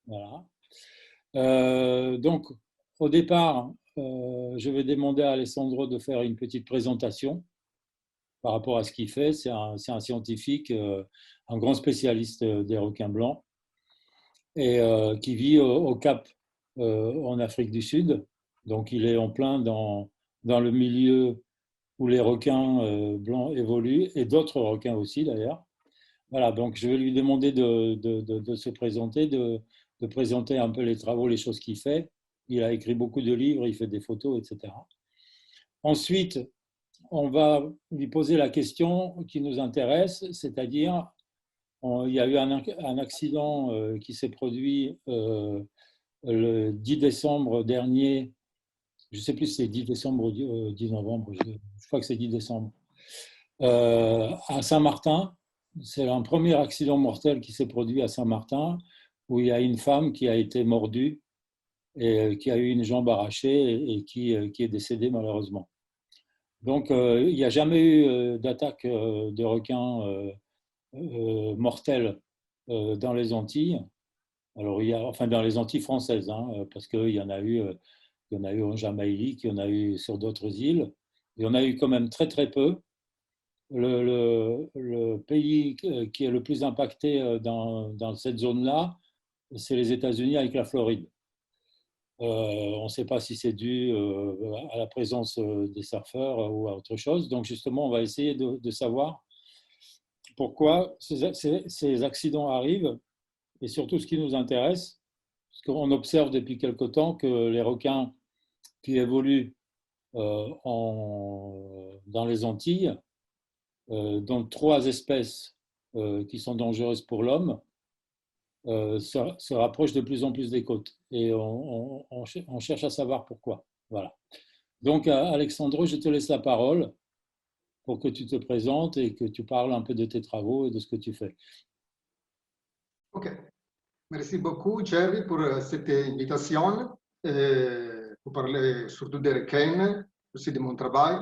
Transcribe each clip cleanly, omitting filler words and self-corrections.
Voilà. Donc, au départ, je vais demander à Alessandro de faire une petite présentation par rapport à ce qu'il fait. C'est un scientifique, un grand spécialiste des requins blancs et qui vit au Cap, en Afrique du Sud. Donc, il est en plein dans le milieu où les requins blancs évoluent et d'autres requins aussi d'ailleurs. Voilà, donc je vais lui demander de se présenter, de présenter un peu les travaux, les choses qu'il fait. Il a écrit beaucoup de livres, il fait des photos, etc. Ensuite, on va lui poser la question qui nous intéresse, c'est-à-dire, il y a eu un accident qui s'est produit le 10 décembre dernier, je ne sais plus si c'est 10 décembre ou 10 novembre, je crois que c'est 10 décembre, à Saint-Martin. C'est un premier accident mortel qui s'est produit à Saint-Martin, où il y a une femme qui a été mordue et qui a eu une jambe arrachée et qui est décédée malheureusement. Donc, il n'y a jamais eu d'attaque de requins mortels dans les Antilles. Alors, enfin dans les Antilles françaises, hein, parce qu'il il y en a eu en Jamaïque, il y en a eu sur d'autres îles. Il y en a eu quand même très très peu. Le pays qui est le plus impacté dans cette zone-là, c'est les États-Unis avec la Floride. On ne sait pas si c'est dû à la présence des surfeurs ou à autre chose. Donc justement, on va essayer de savoir pourquoi ces accidents arrivent et surtout ce qui nous intéresse, parce qu'on observe depuis quelque temps que les requins qui évoluent dans les Antilles, dont trois espèces qui sont dangereuses pour l'homme, se rapprochent de plus en plus des côtes. Et on cherche à savoir pourquoi. Voilà. Donc, Alexandre, je te laisse la parole pour que tu te présentes et que tu parles un peu de tes travaux et de ce que tu fais. Ok, merci beaucoup, Jerry, pour cette invitation, pour parler surtout des requins, aussi de mon travail.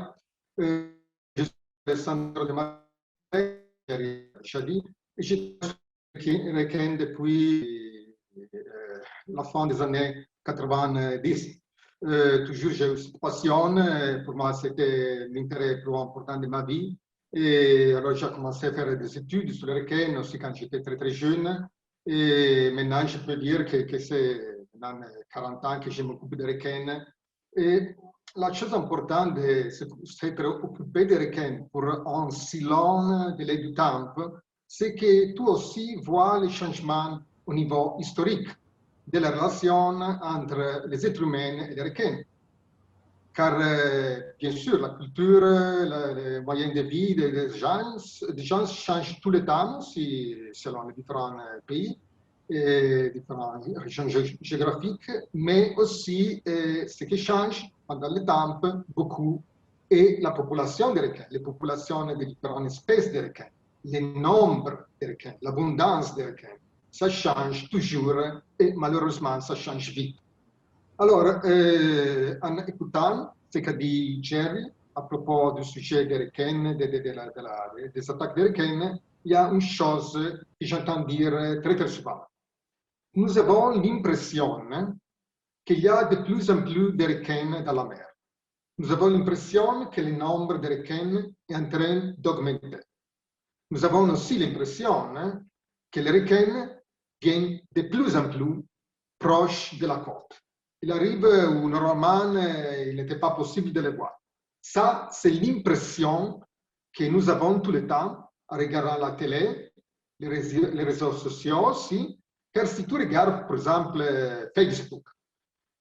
Je suis Alessandro De Mattei, Jerry a dit, et je suis requin depuis la fin des années 90. Toujours j'ai eu cette passion, pour moi c'était l'intérêt le plus important de ma vie. Et alors j'ai commencé à faire des études sur les requins aussi quand j'étais très très jeune. Et maintenant je peux dire que c'est dans 40 ans que je m'occupe des requins. Et la chose importante de s'être occupé des requins pour un si long délai du temps, c'est que tu aussi vois les changements au niveau historique de la relation entre les êtres humains et les requins. Car, bien sûr, la culture, les moyens de vie des gens changent tout le temps selon les différents pays et différentes régions géographiques, mais aussi ce qui change pendant le temps beaucoup est la population des requins, les populations des différentes espèces de requins, le nombre de requins, l'abondance des requins. Ça change toujours et malheureusement, ça change vite. Alors, en écoutant ce qu'a dit Jerry à propos du sujet des requins, des attaques des requins, il y a une chose que j'entends dire très très souvent. Nous avons l'impression qu'il y a de plus en plus de requins dans la mer. Nous avons l'impression que le nombre de requins est en train d'augmenter. Nous avons aussi l'impression que les requins viennent de plus en plus proches de la côte. Il arrive où normalement il n'était pas possible de les voir. Ça, c'est l'impression que nous avons tout le temps en regardant la télé, les réseaux sociaux aussi. Car si tu regardes, par exemple, Facebook,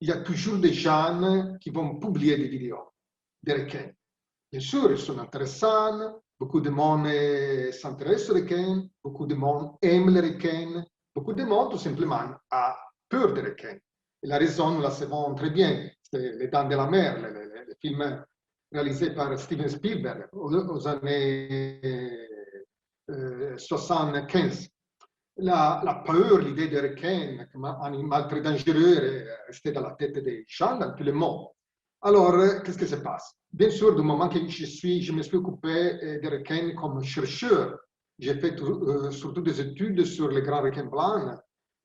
il y a toujours des gens qui vont publier des vidéos de requins. Bien sûr, ils sont intéressants, beaucoup de monde s'intéresse aux requins, beaucoup de monde aime les requins, beaucoup de monde tout simplement a peur des requins. Et la raison, nous la savons très bien, c'est Les Dents de la Mer, le film réalisé par Steven Spielberg aux années 75. La peur, l'idée des requins comme un animal très dangereux est restée dans la tête des gens dans tout le monde. Alors, qu'est-ce qui se passe? Bien sûr, du moment que je me suis occupé des requins comme chercheur, j'ai fait surtout des études sur les grands requins blancs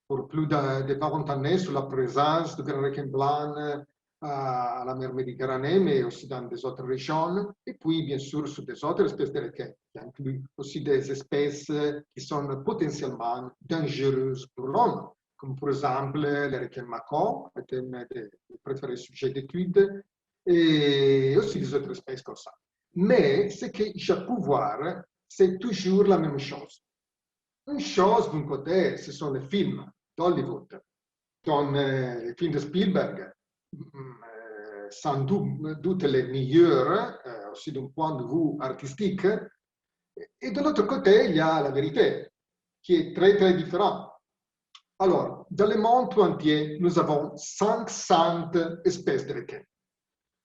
pour plus de 40 années sur la présence de grand requin blanc à la mer Méditerranée, mais aussi dans des autres régions. Et puis, bien sûr, sur des autres espèces de requins, qui incluent aussi des espèces qui sont potentiellement dangereuses pour l'homme, comme par exemple les requins macaques, qui est un des préférés sujets d'études, et aussi des autres espèces comme ça. Mais ce que j'ai pu voir, c'est toujours la même chose. Une chose, d'un côté, ce sont les films d'Hollywood, dont les films de Spielberg, sans doute les meilleurs, aussi d'un point de vue artistique. Et de l'autre côté, il y a la vérité, qui est très, très différente. Alors, dans le monde tout entier, nous avons 500 espèces de requins.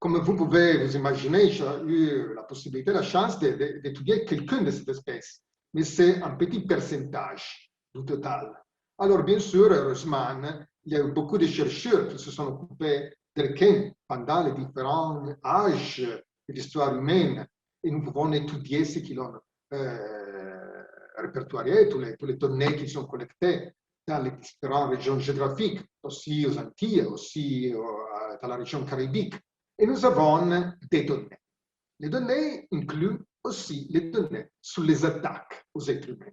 Comme vous pouvez vous imaginer, j'ai eu la possibilité, la chance d'étudier quelqu'une de ces espèces, mais c'est un petit pourcentage du total. Alors, bien sûr, heureusement, il y a eu beaucoup de chercheurs qui se sont occupés des requins pendant les différents âges de l'histoire humaine, et nous pouvons étudier ce qu'ils ont répertorié, tous les données qui sont collectées dans les différentes régions géographiques, aussi aux Antilles, aussi dans la région caribique. Et nous avons des données. Les données incluent aussi les données sur les attaques aux êtres humains.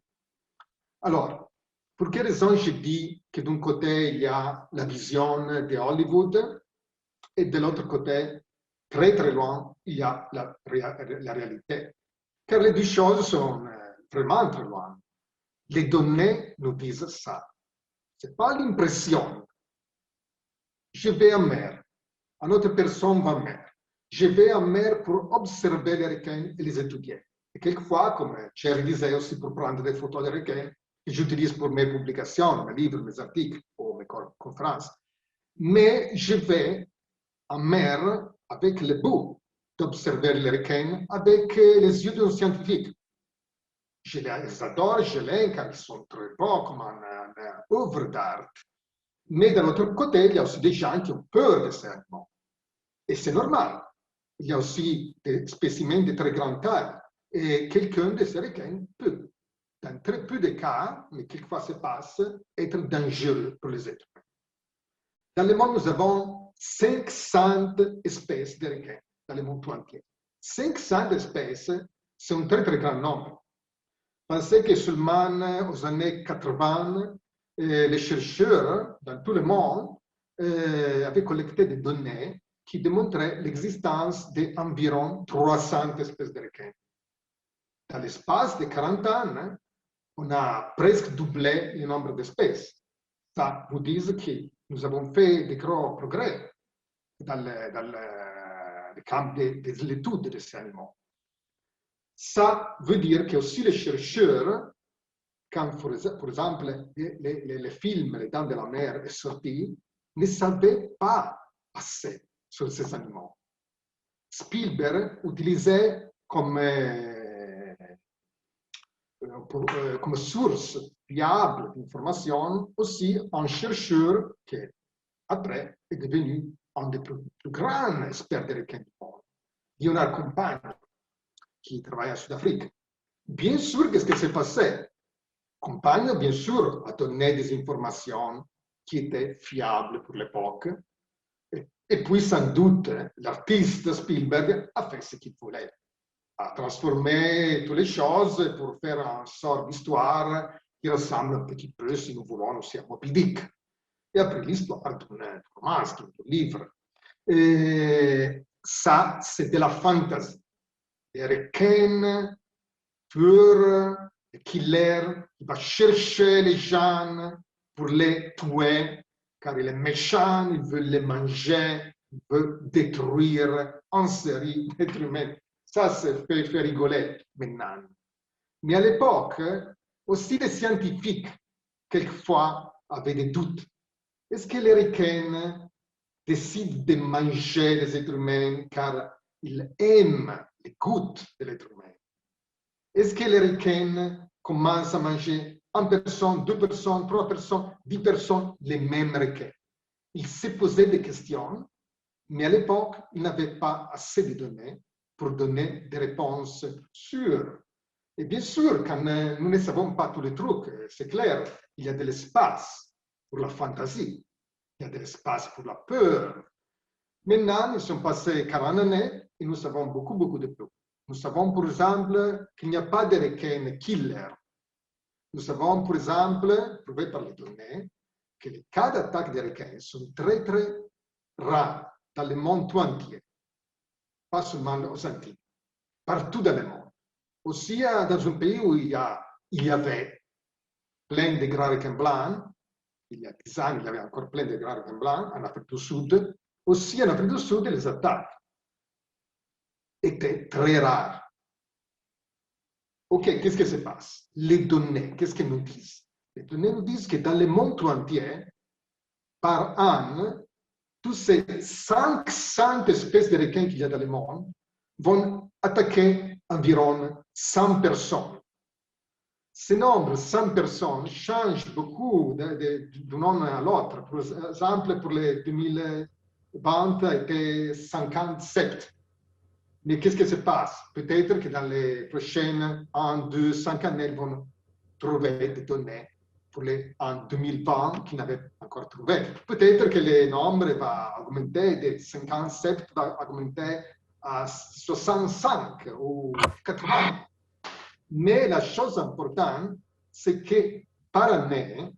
Alors, pour quelle raison je dis que d'un côté, il y a la vision de Hollywood et de l'autre côté, très très loin, il y a la réalité? Car les deux choses sont vraiment très loin. Les données nous disent ça. Ce n'est pas l'impression. Je vais en mer. Une autre personne va en mer. Je vais en mer pour observer les requins et les étudier. Et quelquefois, comme Thierry disait aussi, pour prendre des photos de requins, que j'utilise pour mes publications, mes livres, mes articles ou mes conférences. Mais je vais en mer avec le but d'observer les requins avec les yeux d'un scientifique. Je les adore, je les aime, car ils sont très beaux comme une œuvre d'art. Mais de l'autre côté, il y a aussi des gens qui ont peur de ces animaux. Et c'est normal. Il y a aussi des spécimens de très grande taille. Et quelqu'un de ces requins peut, dans très peu de cas, mais quelquefois ça passe, être dangereux pour les êtres humains. Dans le monde, nous avons 500 espèces de requins, dans le monde tout entier. 500 espèces, c'est un très très grand nombre. Pensez que seulement aux années 80, les chercheurs dans tout le monde avaient collecté des données qui démontraient l'existence d'environ 300 espèces de requins. Dans l'espace de 40 ans, on a presque doublé le nombre d'espèces. Ça vous dit que nous avons fait de gros progrès dans le camp de l'étude de ces animaux. Ça veut dire que aussi les chercheurs, quand, par exemple, les films Les Dents de la Mer est sorti, ne savaient pas assez sur ces animaux. Spielberg utilisait comme source fiable d'information aussi un chercheur qui, après, est devenu un des plus grands experts de requins du monde, Leonard Compagne, qui travaille en Sud-Afrique. Bien sûr, qu'est-ce qui s'est passé? Compagne, bien sûr, a donné des informations qui étaient fiables pour l'époque. Et puis, sans doute, l'artiste Spielberg a fait ce qu'il voulait, a transformé toutes les choses pour faire une sorte d'histoire qui ressemble un petit peu, si nous voulons, aussi à Moby Dick. Et après l'histoire d'un roman, d'un livre. Et ça, c'était la fantaisie. Les requins, tueurs, les killers, qui va chercher les gens pour les tuer, car il est méchant, il veut les manger, il veut détruire en série l'être humain. Ça, c'est fait rigoler maintenant. Mais à l'époque, aussi les scientifiques, quelquefois, avaient des doutes. Est-ce que les requins décident de manger les êtres humains car ils aiment les goûts de l'être humain? Est-ce que les requins commencent à manger une personne, 2 personnes, 3 personnes, 10 personnes, les mêmes requins? Ils se posaient des questions, mais à l'époque, ils n'avaient pas assez de données pour donner des réponses sûres. Et bien sûr, quand nous ne savons pas tous les trucs, c'est clair, il y a de l'espace pour la fantaisie, il y a de l'espace pour la peur. Maintenant, nous sommes passés 40 années et nous savons beaucoup, beaucoup de plus. Nous savons, par exemple, qu'il n'y a pas de requins killer. Nous savons, par exemple, prouvé par les données, que les cas d'attaque des requins sont très, très rares dans le monde tout entier, pas seulement aux Antilles, partout dans le monde. Aussi, dans un pays où il y avait plein de grands requins blancs, il y a 10 ans, il y avait encore plein de grands requins blancs, en Afrique du Sud. Aussi, en Afrique du Sud, les attaques étaient très rares. Ok, qu'est-ce qui se passe? Les données, qu'est-ce qu'elles nous disent? Les données nous disent que dans le monde tout entier, par an, toutes ces 500 espèces de requins qu'il y a dans le monde vont attaquer environ 100 personnes. Ce nombre, 100 personnes, change beaucoup d'un an à l'autre. Par exemple, pour les 2020, a été 57. Mais qu'est-ce qui se passe? Peut-être que dans les prochaines 1, 2, 5 années, ils vont trouver des données pour les en 2020 qu'ils n'avaient pas encore trouvé. Peut-être que le nombre va augmenter de 57, va augmenter à 65 ou 80. Mais la chose importante, c'est que par année,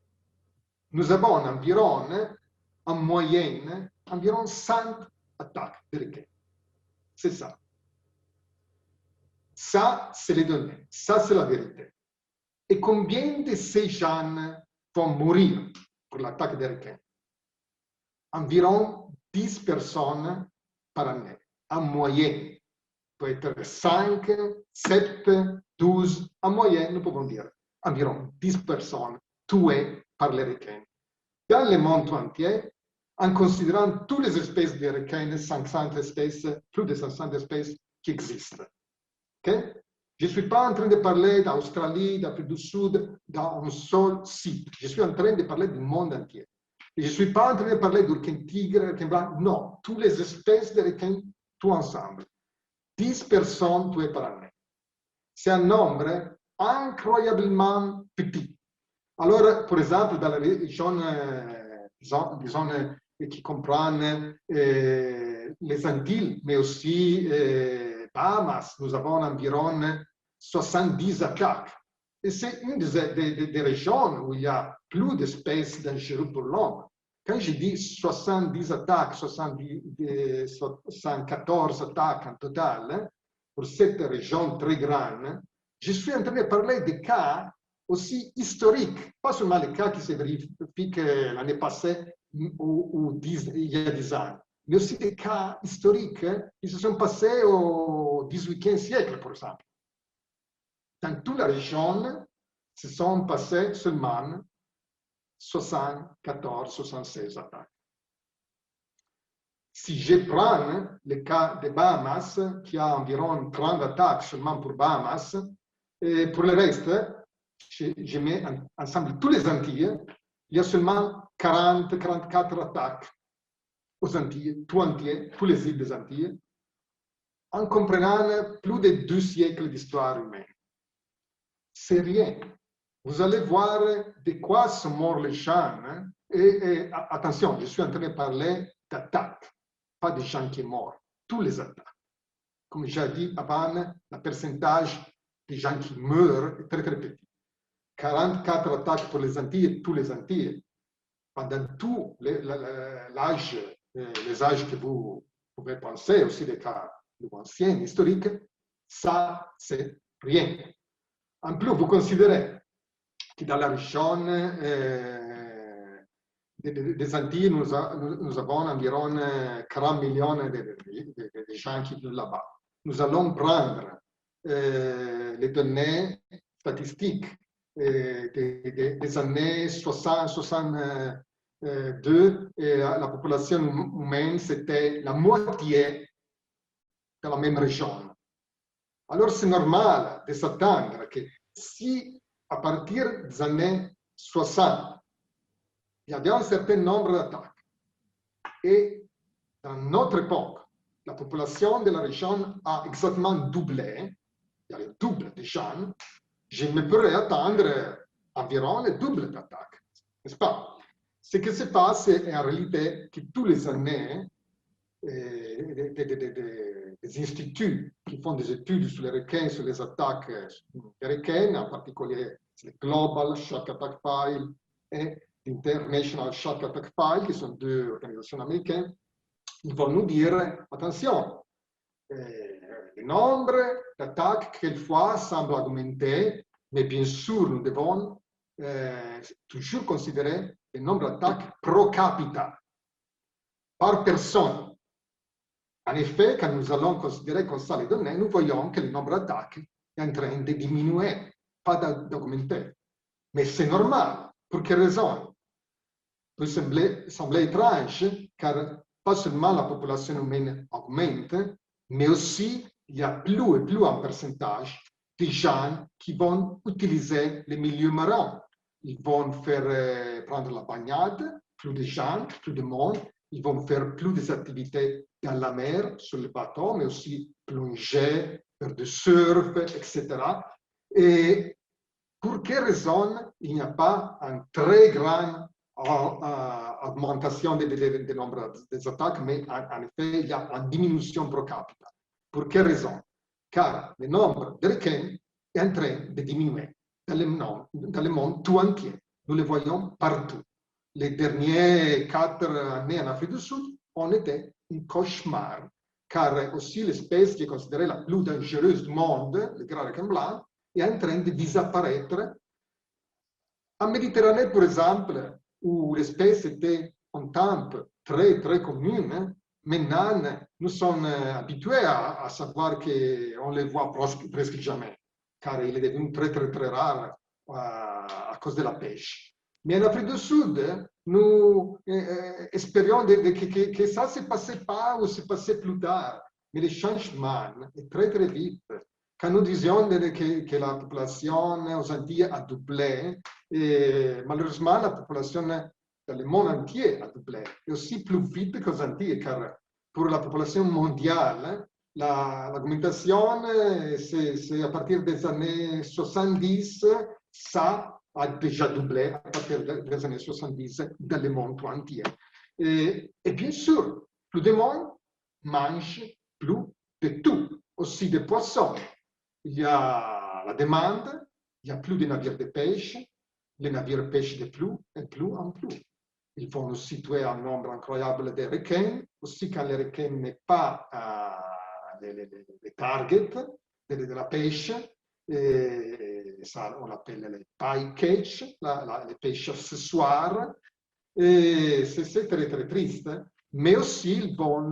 nous avons environ, en moyenne, environ 100 attaques de requins. C'est ça. Ça, c'est les données. Ça, c'est la vérité. Et combien de ces gens vont mourir pour l'attaque des requins? Environ 10 personnes par année, en moyenne. Peut être 5, 7, 12, en moyenne, nous pouvons dire environ 10 personnes tuées par les requins. Dans le monde entier, en considérant toutes les espèces de requins, 500 espèces, plus de 500 espèces qui existent. Okay? Je ne suis pas en train de parler d'Australie, d'Afrique du Sud, dans un seul site. Je suis en train de parler du monde entier. Et je ne suis pas en train de parler du requin tigre, requin blanc. Non, toutes les espèces de requins, tout ensemble. 10 personnes tuées par année. C'est un nombre incroyablement petit. Alors, par exemple, dans la région, disons, qui comprennent les Antilles, mais aussi Bahamas, nous avons environ 70 attaques. Et c'est une des régions où il y a plus d'espèces dangereuses pour l'homme. Quand je dis 70 attaques, 74 attaques en total, pour cette région très grande, je suis en train de parler des cas aussi historiques, pas seulement les cas qui se vérifient l'année passée ou il y a 10 ans, mais aussi des cas historiques qui se sont passés au XVIIIe siècle, par exemple. Dans toute la région, se sont passés seulement 74, 76 attaques. Si je prends le cas de Bahamas, qui a environ 30 attaques seulement pour Bahamas, et pour le reste, je mets ensemble tous les Antilles, il y a seulement 40, 44 attaques aux Antilles, tout entier, tous les îles des Antilles, en comprenant plus de 2 siècles d'histoire humaine. C'est rien. Vous allez voir de quoi sont morts les gens. Hein? Et attention, je suis en train de parler d'attaques, pas de gens qui sont morts. Tous les attaques. Comme j'ai dit avant, le pourcentage des gens qui meurent est très, très petit. 44 attaques pour les Antilles, tous les Antilles. Pendant tout l'âge, les âges que vous pouvez penser, aussi des cas anciens, historiques, ça, c'est rien. En plus, vous considérez que dans la région des Antilles, nous avons environ 40 millions de gens qui vivent là-bas. Nous allons prendre les données statistiques des années 60, 62, et la population humaine, c'était la moitié de la même région. Alors, c'est normal de s'attendre que si, à partir des années 60, il y avait un certain nombre d'attaques, et dans notre époque, la population de la région a exactement doublé, il y a le double de gens, je me pourrais attendre environ le double d'attaques, n'est-ce pas? Ce qui se passe est en réalité que tous les années, des instituts qui font des études sur les requins, sur les attaques des requins, en particulier le Global Shark Attack File et l'International Shark Attack File, qui sont deux organisations américaines, ils vont nous dire, attention, le nombre d'attaques quelquefois semble augmenter, mais bien sûr, nous devons toujours considérer le nombre d'attaques pro capita, par personne. En effet, quand nous allons considérer comme ça les données, nous voyons que le nombre d'attaques est en train de diminuer, pas d'augmenter. Mais c'est normal. Pour quelle raison? Peut sembler étrange, car pas seulement la population humaine augmente, mais aussi il y a plus et plus en pourcentage de gens qui vont utiliser les milieux marins. Ils vont faire prendre la baignade, plus de gens, plus de monde. Ils vont faire plus des activités dans la mer, sur le bateau, mais aussi plonger, faire du surf, etc. Et pour quelle raison il n'y a pas une très grande augmentation des nombres des attaques, mais en effet, il y a une diminution pro capita. Pour quelle raison? Car le nombre de requins est en train de diminuer dans le monde tout entier. Nous le voyons partout. Les dernières 4 années en Afrique du Sud ont été un cauchemar, car aussi l'espèce qui est considérée la plus dangereuse du monde, le grand requin blanc, est en train de disparaître. En Méditerranée, par exemple, où l'espèce était en temps très, très commune, maintenant, nous sommes habitués à savoir qu'on ne les voit presque jamais, car il est devenu très, très, très rare à cause de la pêche. Mais en Afrique du Sud, nous espérions que ça ne se passait pas ou se passait plus tard. Mais le changement est très, très vite. Quand nous disions que la population aux Antilles a doublé, et malheureusement, la population dans le monde entier a doublé. Et aussi plus vite qu'aux Antilles, car pour la population mondiale, l'augmentation, c'est à partir des années 70, ça a déjà doublé à partir des années 70 dans le monde tout entier. Et bien sûr, plus de monde mange plus de tout, aussi de poissons. Il y a la demande, il y a plus de navires de pêche, les navires pêchent de plus et plus en plus. Ils vont nous situer un nombre incroyable de requins, aussi quand les requins n'est pas les targets de la pêche, et ça on l'appelle les bycatch, les pêches accessoires, et c'est très très triste, mais aussi ils vont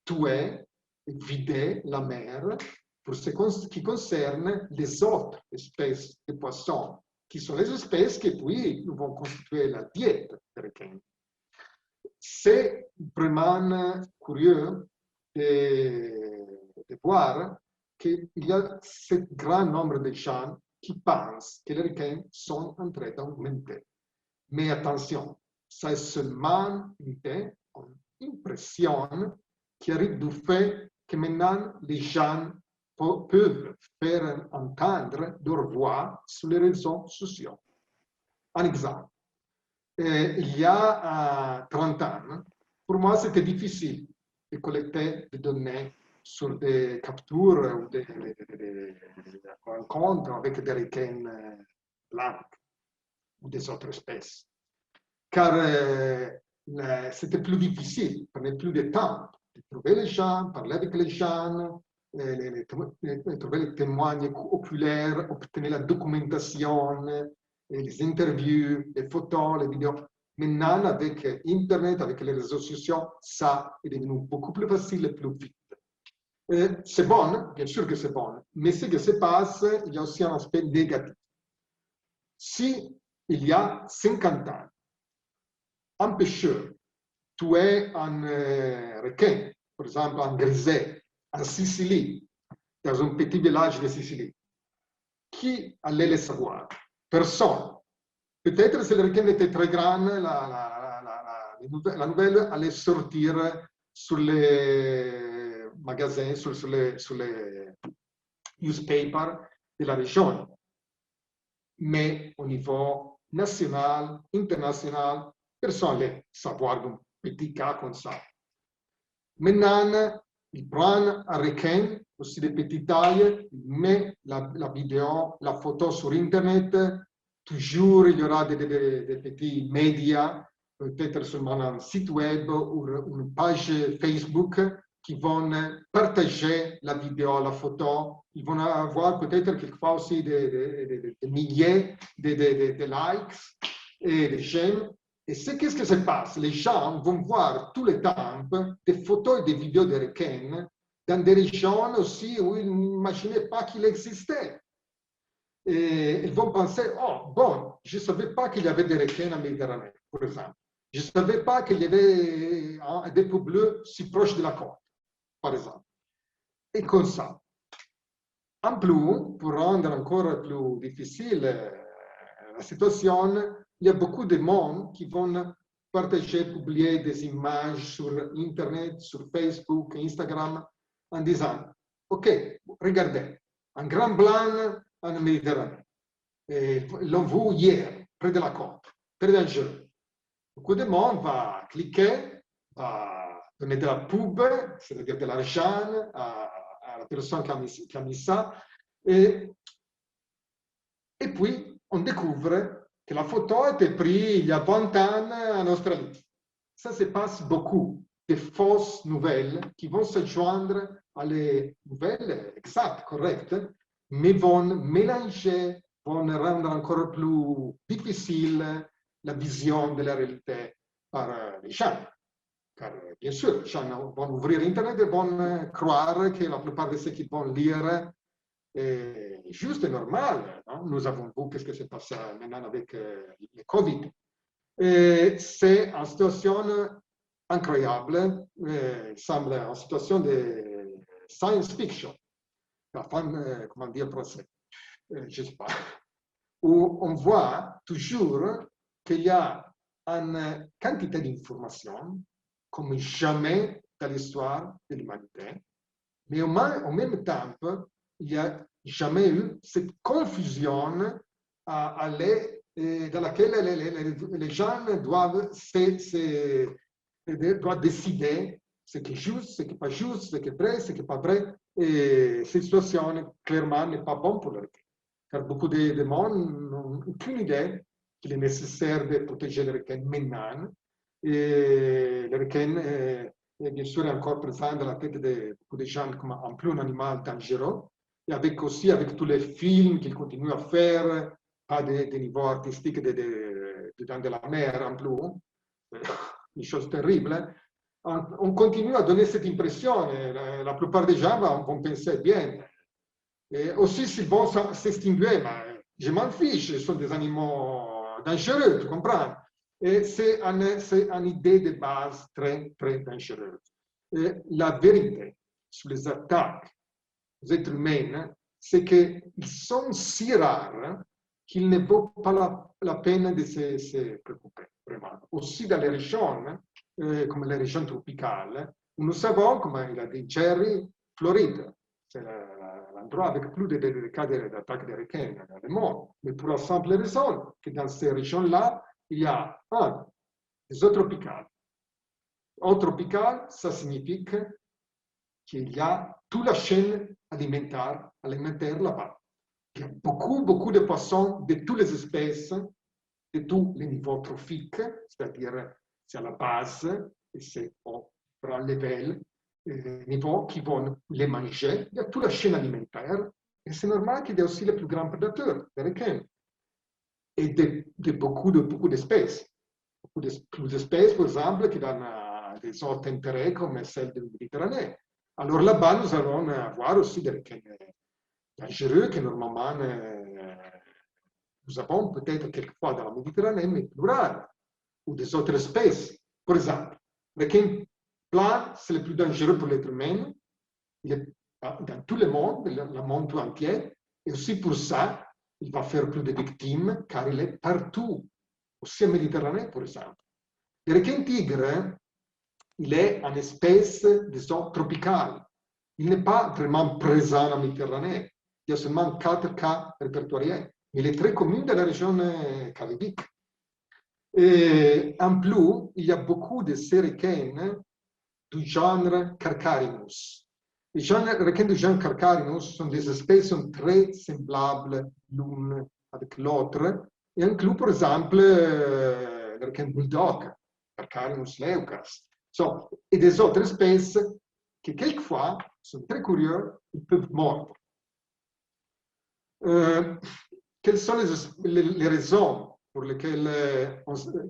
tuer, vider la mer pour ce qui concerne les autres espèces de poissons, qui sont les espèces qui puis vont constituer la diète des requins. C'est vraiment curieux de voir qu'il y a ce grand nombre de gens qui pensent que les requins sont en train d'augmenter. Mais attention, ça est seulement une impression qui arrive du fait que maintenant les gens peuvent faire entendre leur voix sur les réseaux sociaux. Un exemple, il y a 30 ans, pour moi c'était difficile de collecter des données sur des captures ou des rencontres avec des requins blancs ou des autres espèces. Car c'était plus difficile, prenait plus de temps de trouver les gens, parler avec les gens, trouver les témoins oculaires, obtenir la documentation, les interviews, les photos, les vidéos. Maintenant, avec Internet, avec les réseaux sociaux, ça est devenu beaucoup plus facile et plus vite. C'est bon, bien sûr que c'est bon, mais ce qui se passe, il y a aussi un aspect négatif. Si il y a 50 ans, un pêcheur tuait un requin, par exemple un griset, en Sicile, dans un petit village de Sicile, qui allait le savoir? Personne. Peut-être si le requin était très grand, la nouvelle allait sortir sur les magasins, sur les newspapers de la région. Mais au niveau national, international, personne allait savoir d'un petit cas comme ça. Maintenant, il prend un requin, aussi de petite taille, il met la vidéo, la photo sur Internet. Toujours, il y aura des petits médias, peut-être seulement un site web ou une page Facebook qui vont partager la vidéo, la photo. Ils vont avoir peut-être quelquefois aussi des milliers de likes et de j'aime. Et qu'est-ce que se passe? Les gens vont voir tout le temps des photos et des vidéos de requins dans des régions aussi où ils n'imaginaient pas qu'il existait. Et ils vont penser, oh, bon, je ne savais pas qu'il y avait des requins en Méditerranée, par exemple. Je ne savais pas qu'il y avait des peaux bleues si proches de la côte, par exemple. Et comme ça. En plus, pour rendre encore plus difficile la situation, il y a beaucoup de monde qui vont partager, publier des images sur Internet, sur Facebook, Instagram, en disant, OK, regardez, un grand blanc en Méditerranée. L'ont vu hier, près de la côte, très dangereux. Beaucoup de monde va cliquer, va donner de la pub, c'est-à-dire de l'argent à la personne qui a mis ça. Et puis, on découvre que la photo a été prise il y a 20 ans en Australie. Ça se passe beaucoup, de fausses nouvelles qui vont se joindre à les nouvelles exactes, correctes, mais vont mélanger, vont rendre encore plus difficile la vision de la réalité par les gens. Car, bien sûr, les gens vont ouvrir Internet et vont croire que la plupart de ceux qui vont lire est juste et normal. Non? Nous avons vu qu'est-ce qui se passe maintenant avec le Covid. C'est une situation incroyable, il semble une situation de science fiction, la fin, comment dire, procès, je ne sais pas, où on voit toujours qu'il y a une quantité d'informations comme jamais dans l'histoire de l'humanité, mais en même temps, il n'y a jamais eu cette confusion dans laquelle les gens doivent décider ce qui est juste, ce qui n'est pas juste, ce qui est vrai, ce qui n'est pas vrai. Et cette situation, clairement, n'est pas bonne pour le requin. Car beaucoup de monde n'ont aucune idée qu'il est nécessaire de protéger le requin maintenant. Et le requin est bien sûr encore présent dans la tête de beaucoup de gens comme en plus un animal dangereux. Et aussi avec tous les films qu'il continue à faire, pas de niveau artistique dans de la mer en plus, une chose terrible. On continue à donner cette impression. La plupart des gens vont penser bien. Et aussi, s'ils vont s'extinguer, je m'en fiche, ce sont des animaux dangereux, tu comprends? Et c'est une idée de base très, très dangereuse. Et la vérité sur les attaques aux êtres humains, c'est qu'ils sont si rares qu'il ne vaut pas la peine de se préoccuper, vraiment. Aussi dans les régions, comme les régions tropicales, nous savons, comme il a dit Jerry, Floride, c'est l'endroit avec plus de cas d'attaque des requins dans le monde. Mais pour la simple raison que dans ces régions-là, il y a des eaux tropicales. Eau tropicale, ça signifie qu'il y a toute la chaîne alimentaire là-bas. Il y a beaucoup de poissons de toutes les espèces, de tous les niveaux trophiques, c'est-à-dire c'est à la base et c'est au grand level, niveaux qui vont les manger. Il y a toute la chaîne alimentaire et c'est normal qu'il y ait aussi les plus grands prédateurs, les requins, et de beaucoup d'espèces. Beaucoup d'espèces, par exemple, qui donnent des eaux tempérées comme celle de la Méditerranée. Alors là-bas, nous allons avoir aussi des requins dangereux que normalement nous avons peut-être quelquefois dans la Méditerranée, mais plus rares, ou des autres espèces. Par exemple, le requin blanc, c'est le plus dangereux pour l'être humain. Il est dans tout le monde, le monde tout entier, et aussi pour ça, il va faire plus de victimes, car il est partout, aussi en Méditerranée, par exemple. Le requin tigre, il est une espèce de zone tropicale. Il n'est pas vraiment présent en Méditerranée. Il y a seulement 4 cas répertoriés. Mais il est très commun dans la région caribique. Et en plus, il y a beaucoup de ces requins du genre Carcharinus. Les requins du genre Carcharinus sont des espèces très semblables l'une avec l'autre. Et inclut, par exemple, le requin bulldog, Carcharinus leucas. Et des autres espèces qui, quelquefois, sont très curieux, ils peuvent mordre. Quelles sont les raisons pour lesquelles,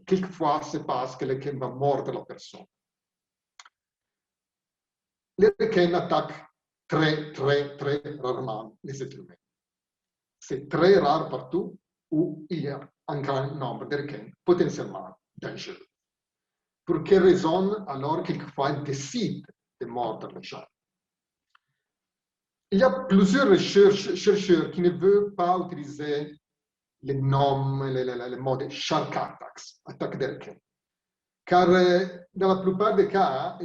quelquefois, c'est parce que le requin va mordre la personne? Les requins attaquent très, très, très rarement les êtres humains. C'est très rare partout où il y a un grand nombre de requins potentiellement dangereux. Pour quelle raison, alors, quelquefois, ils décident de mordre les gens? Il y a plusieurs chercheurs qui ne veulent pas utiliser les noms, les mots de shark attacks, attaque des requins. Car dans la plupart des cas,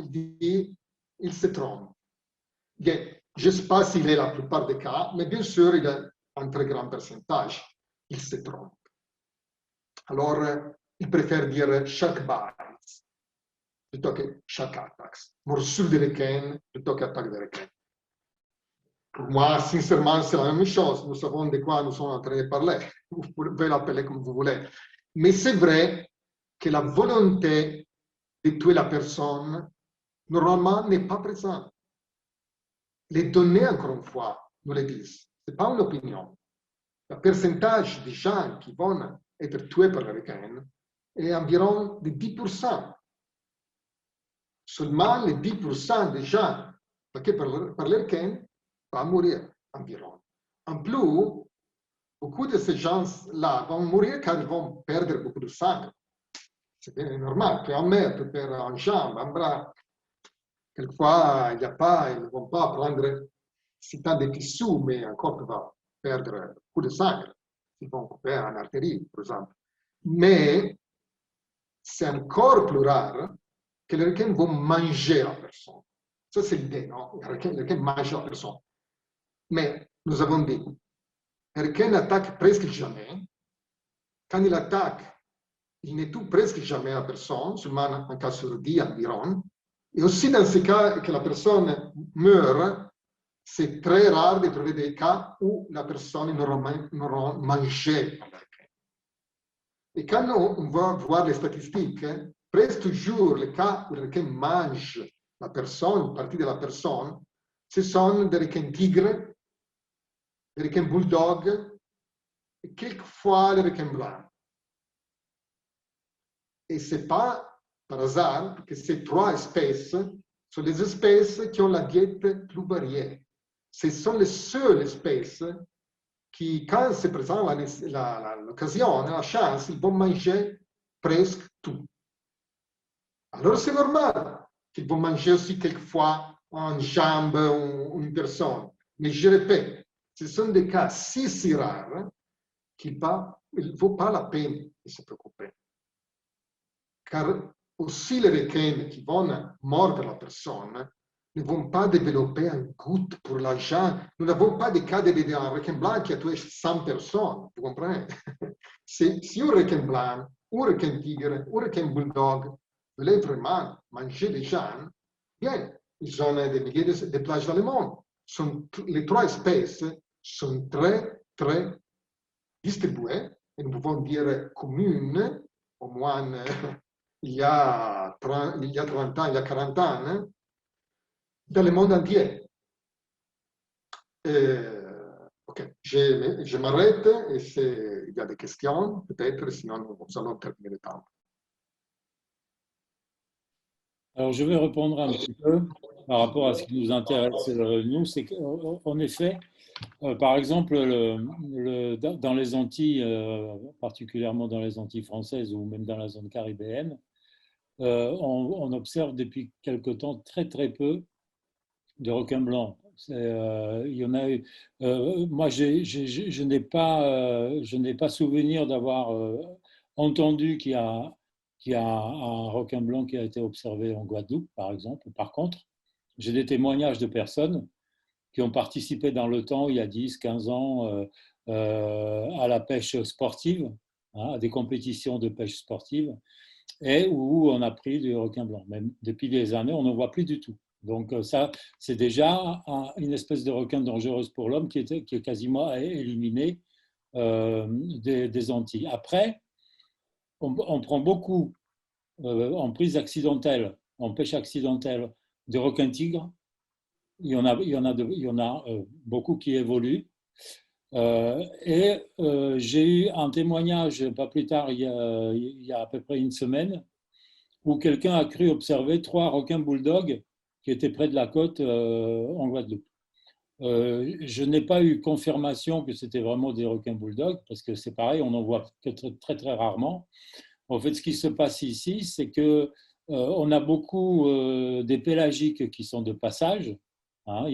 il se trompe. Je ne sais pas s'il est la plupart des cas, mais bien sûr, il y a un très grand pourcentage. Il se trompe. Alors, il préfère dire shark bites plutôt que shark attacks. Morsure de requin plutôt qu'attaque de requin. Pour moi, sincèrement, c'est la même chose. Nous savons de quoi nous sommes en train de parler. Vous pouvez l'appeler comme vous voulez. Mais c'est vrai que la volonté de tuer la personne, normalement, n'est pas présente. Les données, encore une fois, nous le disent. Ce n'est pas une opinion. Le pourcentage de gens qui vont être tués par le requin est environ de 10%. Seulement les 10% des gens attaqués par le requin vont mourir environ. En plus, beaucoup de ces gens-là vont mourir car ils vont perdre beaucoup de sang. C'est bien normal. Tu en mets, tu perds une jambe, un bras. Quelquefois, il ils ne vont pas prendre si tant de tissus, mais encore tu vas perdre beaucoup de sang. Ils vont couper une artère, par exemple. Mais c'est encore plus rare que les requins vont manger la personne. Ça, c'est l'idée, non? Les requins mangent la personne. Mais nous avons dit, le requin attaque presque jamais. Quand il attaque, il ne tue presque jamais la personne, seulement un cas sur 10 environ. Et aussi dans ce cas que la personne meurt, c'est très rare de trouver des cas où la personne n'aura mangé le requin. Et quand on va voir les statistiques, presque toujours les cas où le requin mange la personne, une partie de la personne, ce sont des requins tigres, des requins bulldog, et quelquefois les requins blancs. Et ce n'est pas par hasard que ces trois espèces sont les espèces qui ont la diète plus variée. Ce sont les seules espèces qui, quand se présente l'occasion, la chance, ils vont manger presque tout. Alors c'est normal qu'ils vont manger aussi quelquefois une jambe ou une personne. Mais je répète, ce sont des cas si rares qu'il ne vaut pas la peine de se préoccuper. Car aussi les requins qui vont mordre la personne ne vont pas développer un goût pour l'argent. Nous n'avons pas de cas d'un requin blanc qui a tué 100 personnes, vous comprenez? Si un requin blanc, un requin tigre, un requin bulldog voulait vraiment manger des gens, bien, ils ont des milliers de plages dans le monde. Les trois espèces sont très, très distribuées, et nous pouvons dire communes, au moins il y a 30 ans, il y a 40 ans, dans le monde entier. Ok, je m'arrête et s'il y a des questions, peut-être, sinon nous allons terminer le temps. Alors, je vais répondre un petit peu par rapport à ce qui nous intéresse, nous, c'est qu'en effet, par exemple, dans les Antilles, particulièrement dans les Antilles françaises ou même dans la zone caribéenne, on observe depuis quelque temps très très peu de requins blancs. Il y en a eu. Moi, je n'ai pas souvenir d'avoir entendu qu'il y a un requin blanc qui a été observé en Guadeloupe, par exemple. Par contre, j'ai des témoignages de personnes qui ont participé dans le temps, il y a 10, 15 ans, à la pêche sportive hein, à des compétitions de pêche sportive, et où on a pris du requin blanc. Même depuis des années, on n'en voit plus du tout. Donc ça, c'est déjà une espèce de requin dangereuse pour l'homme qui est quasiment éliminé des Antilles. Après, on prend beaucoup en prise accidentelle, en pêche accidentelle, de requins-tigres. Il y en a beaucoup qui évoluent. J'ai eu un témoignage, pas plus tard, il y a à peu près une semaine, où quelqu'un a cru observer 3 requins bulldogs qui étaient près de la côte en Guadeloupe. Je n'ai pas eu confirmation que c'était vraiment des requins bulldogs, parce que c'est pareil, on en voit que très, très, très rarement. En fait, ce qui se passe ici, c'est que on a beaucoup des pélagiques qui sont de passage. Hein,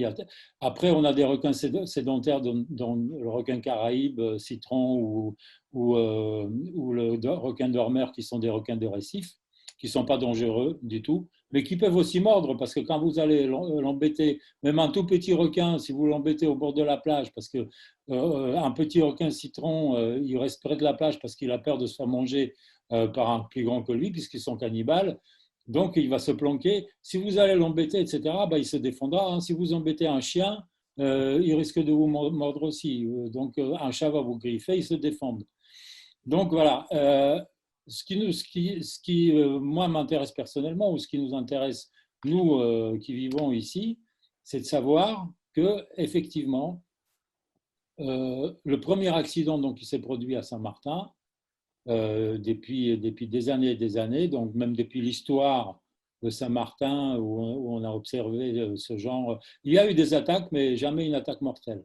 après, on a des requins sédentaires, dont le requin caraïbe, citron, ou le requin dormeur, qui sont des requins de récif, qui ne sont pas dangereux du tout, mais qui peuvent aussi mordre, parce que quand vous allez l'embêter, même un tout petit requin, si vous l'embêtez au bord de la plage, parce que un petit requin citron, il reste près de la plage parce qu'il a peur de se faire manger par un plus grand que lui, puisqu'ils sont cannibales. Donc, il va se planquer. Si vous allez l'embêter, etc., il se défendra. Hein. Si vous embêtez un chien, il risque de vous mordre aussi. Donc, un chat va vous griffer, il se défend. Donc, voilà. Ce qui moi, m'intéresse personnellement, ou ce qui nous intéresse, nous qui vivons ici, c'est de savoir que, effectivement, le premier accident donc, qui s'est produit à Saint-Martin, depuis des années et des années, donc même depuis l'histoire de Saint-Martin où on a observé ce genre. Il y a eu des attaques, mais jamais une attaque mortelle.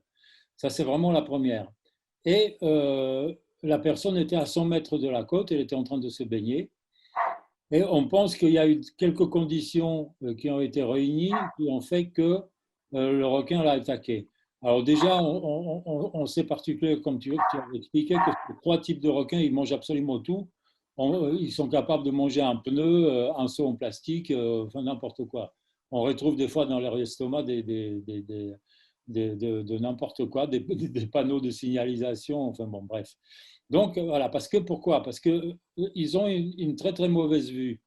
Ça, c'est vraiment la première. Et la personne était à 100 mètres de la côte, elle était en train de se baigner. Et on pense qu'il y a eu quelques conditions qui ont été réunies qui ont fait que le requin l'a attaqué. Alors déjà, on sait particulièrement, comme tu avais expliqué, que ces 3 types de requins, ils mangent absolument tout. Ils sont capables de manger un pneu, un seau en plastique, enfin n'importe quoi. On retrouve des fois dans leur estomac de n'importe quoi, des panneaux de signalisation, enfin bon, bref. Donc voilà, pourquoi? Parce qu'ils ont une très très mauvaise vue.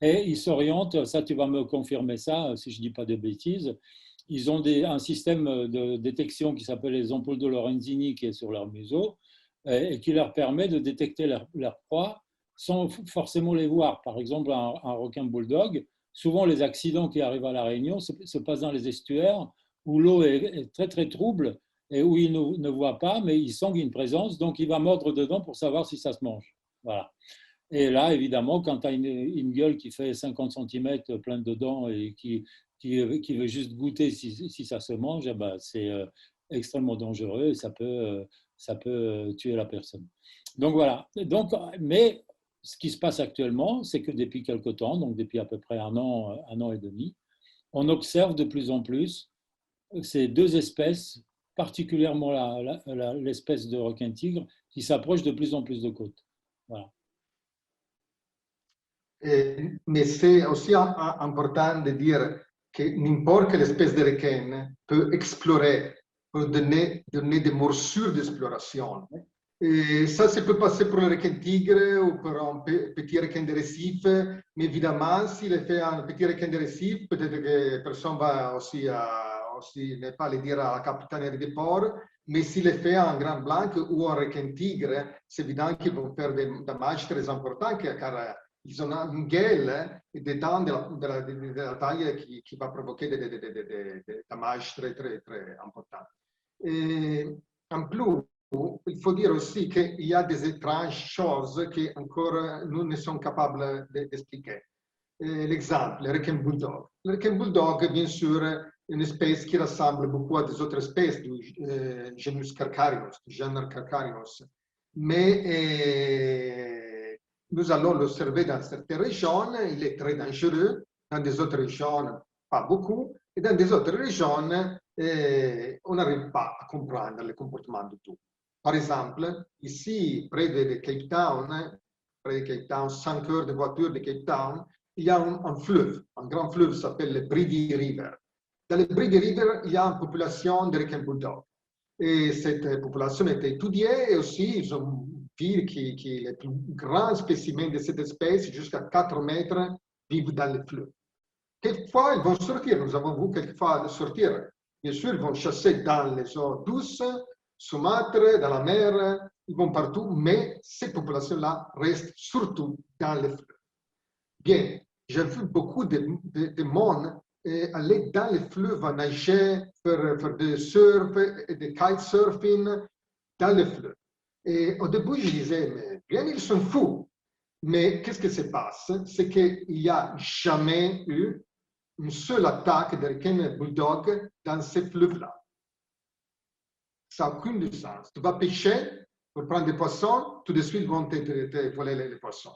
Et ils s'orientent, ça tu vas me confirmer ça, si je ne dis pas de bêtises, ils ont un système de détection qui s'appelle les ampoules de Lorenzini qui est sur leur museau et qui leur permet de détecter leur proie sans forcément les voir. Par exemple, un requin bulldog, souvent les accidents qui arrivent à La Réunion se passent dans les estuaires où l'eau est très très trouble et où il ne voit pas, mais il sent une présence, donc il va mordre dedans pour savoir si ça se mange. Voilà. Et là, évidemment, quand tu as une gueule qui fait 50 cm pleine de dents et qui veut juste goûter si ça se mange, c'est extrêmement dangereux et ça peut tuer la personne. Donc voilà. Donc, mais ce qui se passe actuellement, c'est que depuis quelque temps, donc depuis à peu près un an et demi, on observe de plus en plus ces 2 espèces, particulièrement l'espèce de requin-tigre, qui s'approchent de plus en plus de côtes. Voilà. Mais c'est aussi important de dire que n'importe quelle espèce de requin peut explorer, peut donner des morsures d'exploration. Et ça peut passer pour le requin tigre ou pour un petit requin de récif, mais évidemment, s'il fait un petit requin de récif, peut-être que personne va aussi ne pas le dire à la capitainerie des ports, mais s'il fait un grand blanc ou un requin tigre, c'est évident qu'ils vont faire des dommages très importants, car ils ont une gueule et des dents de la taille qui va provoquer des dommages très, très, très importants. Et en plus, il faut dire aussi qu'il y a des étranges choses que encore nous ne sommes capables d'expliquer. L'exemple, le requin bulldog. Le requin bulldog, bien sûr, est une espèce qui ressemble beaucoup à des autres espèces du genus Carcharios, du genre Carcharios. Mais nous allons l'observer dans certaines régions, il est très dangereux. Dans des autres régions, pas beaucoup. Et dans des autres régions, on n'arrive pas à comprendre le comportement de tout. Par exemple, ici, près de Cape Town, 5 heures de voiture de Cape Town, il y a un fleuve, un grand fleuve qui s'appelle le Brady River. Dans le Brady River, il y a une population de requins bulldog. Et cette population a été étudiée et aussi ils ont dire que les plus grands spécimens de cette espèce, jusqu'à 4 mètres, vivent dans les fleuves. Quelquefois, ils vont sortir. Nous avons vu quelquefois sortir. Bien sûr, ils vont chasser dans les eaux douces, saumâtres, dans la mer, ils vont partout, mais ces populations-là restent surtout dans les fleuves. Bien, j'ai vu beaucoup de monde aller dans les fleuves à nager, faire du surf et du kitesurfing dans les fleuves. Et au début, je disais, mais bien, ils sont fous. Mais qu'est-ce qui se passe? C'est qu'il n'y a jamais eu une seule attaque de requin bulldog dans ces fleuves-là. Ça n'a aucun sens. Tu vas pêcher pour prendre des poissons, tout de suite ils vont te voler les poissons.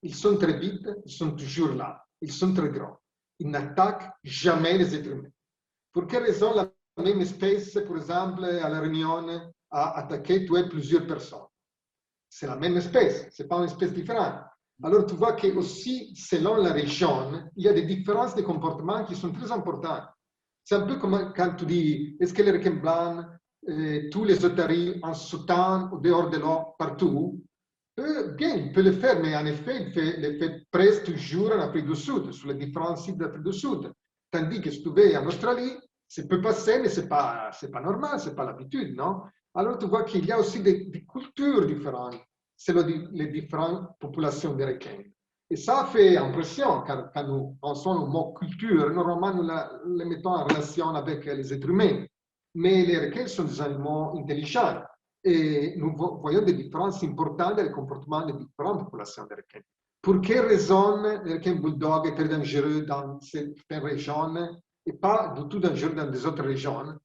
Ils sont très vite, ils sont toujours là. Ils sont très grands. Ils n'attaquent jamais les êtres humains. Pour quelle raison la même espèce, par exemple, à la Réunion, a attaqué, tué plusieurs personnes? C'est la même espèce, ce n'est pas une espèce différente. Alors tu vois que aussi, selon la région, il y a des différences de comportement qui sont très importantes. C'est un peu comme quand tu dis, est-ce que les requins blancs, tous les otaries en sautant au dehors de l'eau partout, bien, il peut le faire, mais en effet, il le fait presque toujours en Afrique du Sud, sur les différents sites d'Afrique du Sud. Tandis que si tu vas en Australie, ça peut passer, mais ce n'est pas normal, ce n'est pas l'habitude, non? Alors tu vois qu'il y a aussi des cultures différentes selon les différentes populations de requins. Et ça fait impression, car quand nous pensons au mot culture, normalement nous les mettons en relation avec les êtres humains. Mais les requins sont des animaux intelligents. Et nous voyons des différences importantes dans le comportement des différentes populations de requins. Pour quelle raison le requin bulldog est très dangereux dans certaines régions et pas du tout dangereux dans des autres régions?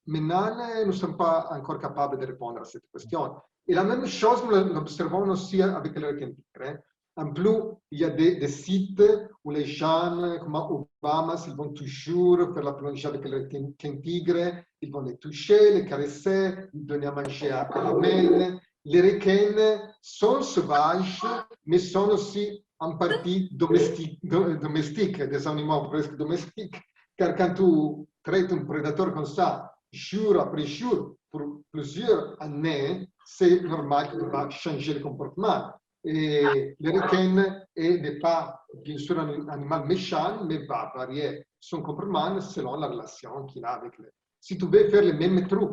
Maintenant, nous ne sommes pas encore capables de répondre à cette question. Et la même chose, nous l'observons aussi avec le requin tigre. En plus, il y a des sites où les gens, comme au Bahamas, ils vont toujours faire la plongée avec le requin tigre, ils vont les toucher, les caresser, les donner à manger à la main. Les requins sont sauvages, mais sont aussi en partie domestiques, des animaux presque domestiques. Car quand tu traites un prédateur comme ça, jour après jour, pour plusieurs années, c'est normal que tu vas changer le comportement. Et le requin n'est pas, bien sûr, un animal méchant, mais va varier son comportement selon la relation qu'il a avec lui. Si tu veux faire le même truc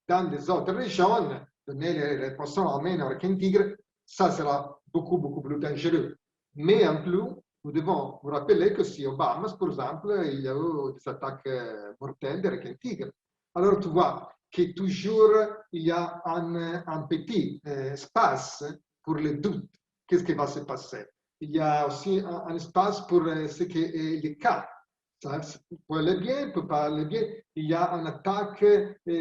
dans des autres régions, donner les poissons à main au requin tigre, ça sera beaucoup, beaucoup plus dangereux. Mais en plus, nous devons vous rappeler que si au Bahamas, par exemple, il y a eu des attaques mortelles de requins tigres. Alors tu vois que toujours il y a un petit espace pour le doute. Qu'est-ce qui va se passer? Il y a aussi un espace pour ce qui est le cas. Ça peut aller bien, peut pas aller bien. Il y a une attaque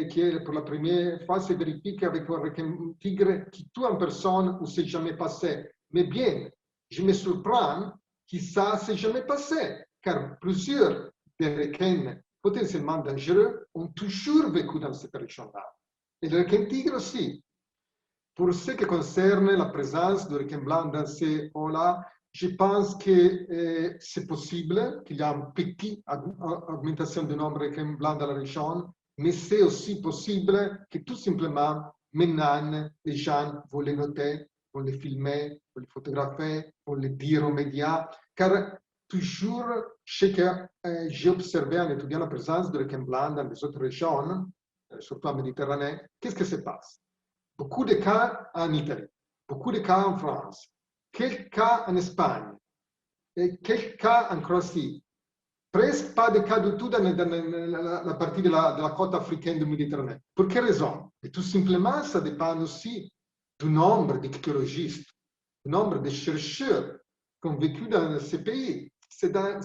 qui, pour la première fois, se vérifie avec un requin tigre qui tue une personne où c'est jamais passé. Mais bien, je me surprends que ça s'est jamais passé, car plusieurs des requins potentiellement dangereux ont toujours vécu dans cette région-là. Et le requin tigre aussi. Pour ce qui concerne la présence du requin blanc dans ces eaux-là, je pense que c'est possible qu'il y ait une petite augmentation du nombre de requins blancs dans la région, mais c'est aussi possible que tout simplement, maintenant, les gens vont les noter, vont les filmer, vont les photographier, vont les dire aux médias, car toujours, ce que j'ai observé en étudiant la présence de requins blancs dans les autres régions, surtout en Méditerranée, qu'est-ce qui se passe? Beaucoup de cas en Italie, beaucoup de cas en France, quelques cas en Espagne, et quelques cas en Croatie. Presque pas de cas du tout dans la partie de la côte africaine du Méditerranée. Pour quelle raison? Et tout simplement, ça dépend aussi du nombre d'ictiologistes, du nombre de chercheurs qui ont vécu dans ces pays. Si dans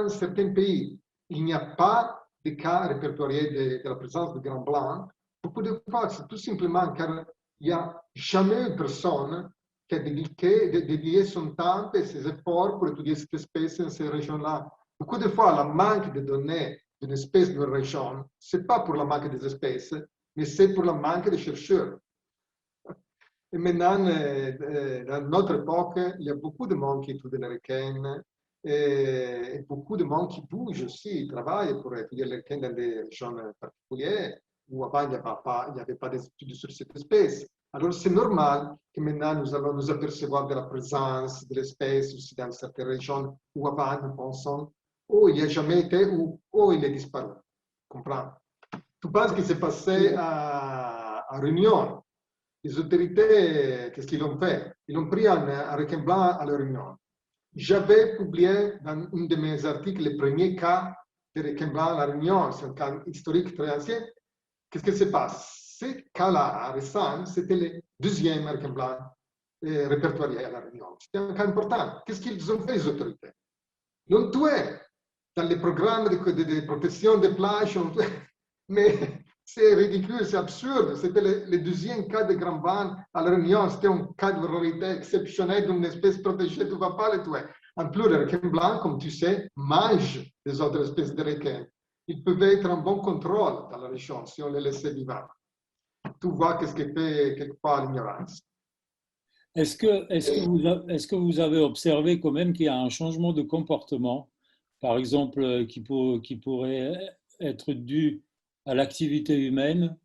certains pays, il n'y a pas de cas répertoriés de la présence de grands blancs, beaucoup de fois, c'est tout simplement car il n'y a jamais une personne qui a dédié son temps et ses efforts pour étudier cette espèce dans ces régions-là. Beaucoup de fois, le manque de données d'une espèce d'une région, ce n'est pas pour le manque des espèces, mais c'est pour le manque de chercheurs. Et maintenant, dans notre époque, il y a beaucoup de monde qui étudie les requins et beaucoup de monde qui bouge aussi, travaille pour étudier les requins dans des régions particulières où avant il n'y avait pas d'études sur cette espèce. Alors c'est normal que maintenant nous allons nous apercevoir de la présence de l'espèce aussi dans certaines régions où avant nous pensons, oh, il n'y a jamais été ou oh, il est disparu. Comprends? Tu penses que c'est passé à Réunion? Les autorités, qu'est-ce qu'ils ont fait? Ils ont pris un requin blanc à la Réunion. J'avais publié dans un de mes articles le premier cas de requin blanc à la Réunion. C'est un cas historique très ancien. Qu'est-ce qui se passe? Ce cas-là, récent, c'était le deuxième requin blanc répertorié à la Réunion. C'était un cas important. Qu'est-ce qu'ils ont fait, les autorités? Non tué dans les programmes de protection des plages, mais c'est ridicule, c'est absurde. C'était le deuxième cas de grand ban à la Réunion. C'était un cas de rarité exceptionnelle d'une espèce protégée. Tu ne vas pas le tuer. En plus, le requin blanc, comme tu sais, mange les autres espèces de requins. Ils peuvent être en bon contrôle dans la région si on les laissait vivants. Tu vois qu'est-ce que fait quelque part l'ignorance. Est-ce que vous avez observé quand même qu'il y a un changement de comportement, par exemple, qui pourrait être dû à l'activité humaine,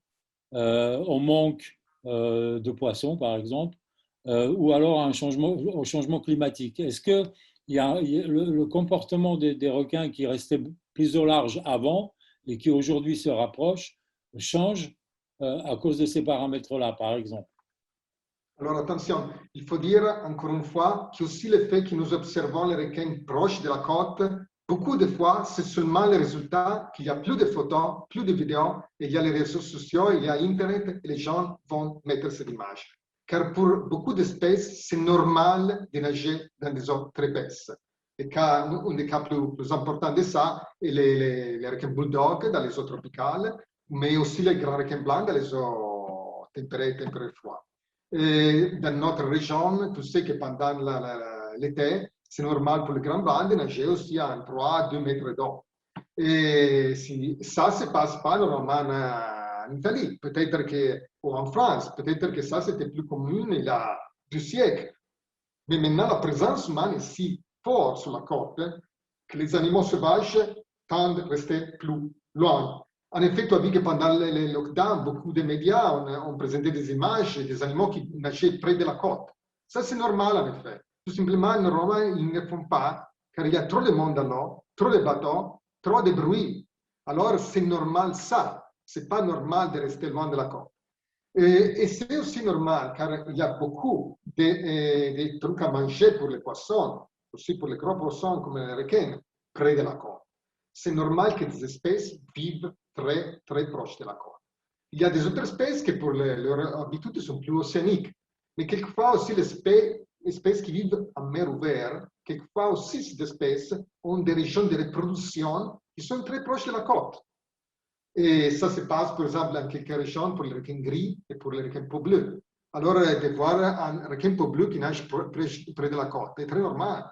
au manque de poissons, par exemple, ou alors à au changement climatique? Est-ce que le comportement des requins qui restaient plus au large avant et qui aujourd'hui se rapprochent change à cause de ces paramètres-là, par exemple? Alors attention, il faut dire encore une fois que aussi le fait que nous observons les requins proches de la côte, beaucoup de fois, c'est seulement le résultat qu'il y a plus de photos, plus de vidéos, et il y a les réseaux sociaux, il y a Internet, et les gens vont mettre ces images. Car pour beaucoup d'espèces, c'est normal de nager dans des eaux très épaisses. Un des cas plus importants de ça est les requins bulldog dans les eaux tropicales, mais aussi les grands requins blancs dans les eaux tempérées et froides. Et dans notre région, tu sais que pendant l'été, c'est normal pour les grands bancs de nager aussi à 3 à 2 mètres d'eau. Et si, ça ne se passe pas normalement en Italie, peut-être que, ou en France, peut-être que ça c'était plus commun il y a 2 siècles. Mais maintenant, la présence humaine est si forte sur la côte que les animaux sauvages tendent à rester plus loin. En effet, tu as vu que pendant les lockdowns, beaucoup de médias ont présenté des images des animaux qui nageaient près de la côte. Ça, c'est normal, en effet. Tout simplement, normalement, ils ne font pas, car il y a trop de monde dans l'eau, trop de bateaux, trop de bruit. Alors, c'est normal ça. Ce n'est pas normal de rester loin de la côte. Et c'est aussi normal, car il y a beaucoup de trucs à manger pour les poissons, aussi pour les gros poissons comme les requins, près de la côte. C'est normal que des espèces vivent très, très proches de la côte. Il y a des autres espèces qui, pour leurs habitudes, sont plus océaniques. Mais quelquefois aussi, les espèces qui vivent en mer ouverte, quelquefois aussi, ces espèces ont des régions de reproduction qui sont très proches de la côte. Et ça se passe, par exemple, dans quelques régions pour les requins gris et pour les requins peau bleue. Alors, de voir un requin peau bleu qui nage près de la côte est très normal.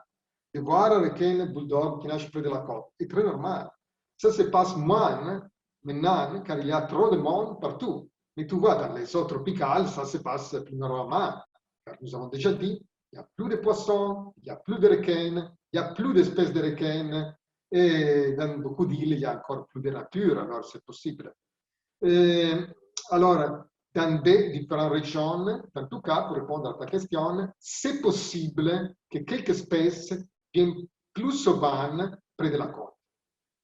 De voir un requin bulldog qui nage près de la côte est très normal. Ça se passe moins maintenant, car il y a trop de monde partout. Mais tu vois, dans les eaux tropicales, ça se passe plus normalement. Car nous avons déjà dit, il n'y a plus de poissons, il n'y a plus de requins, il n'y a plus d'espèces de requins. Et dans beaucoup d'îles, il y a encore plus de nature, alors c'est possible. Alors, dans des différentes régions, en tout cas, pour répondre à ta question, c'est possible que quelques espèces viennent plus souvent près de la côte.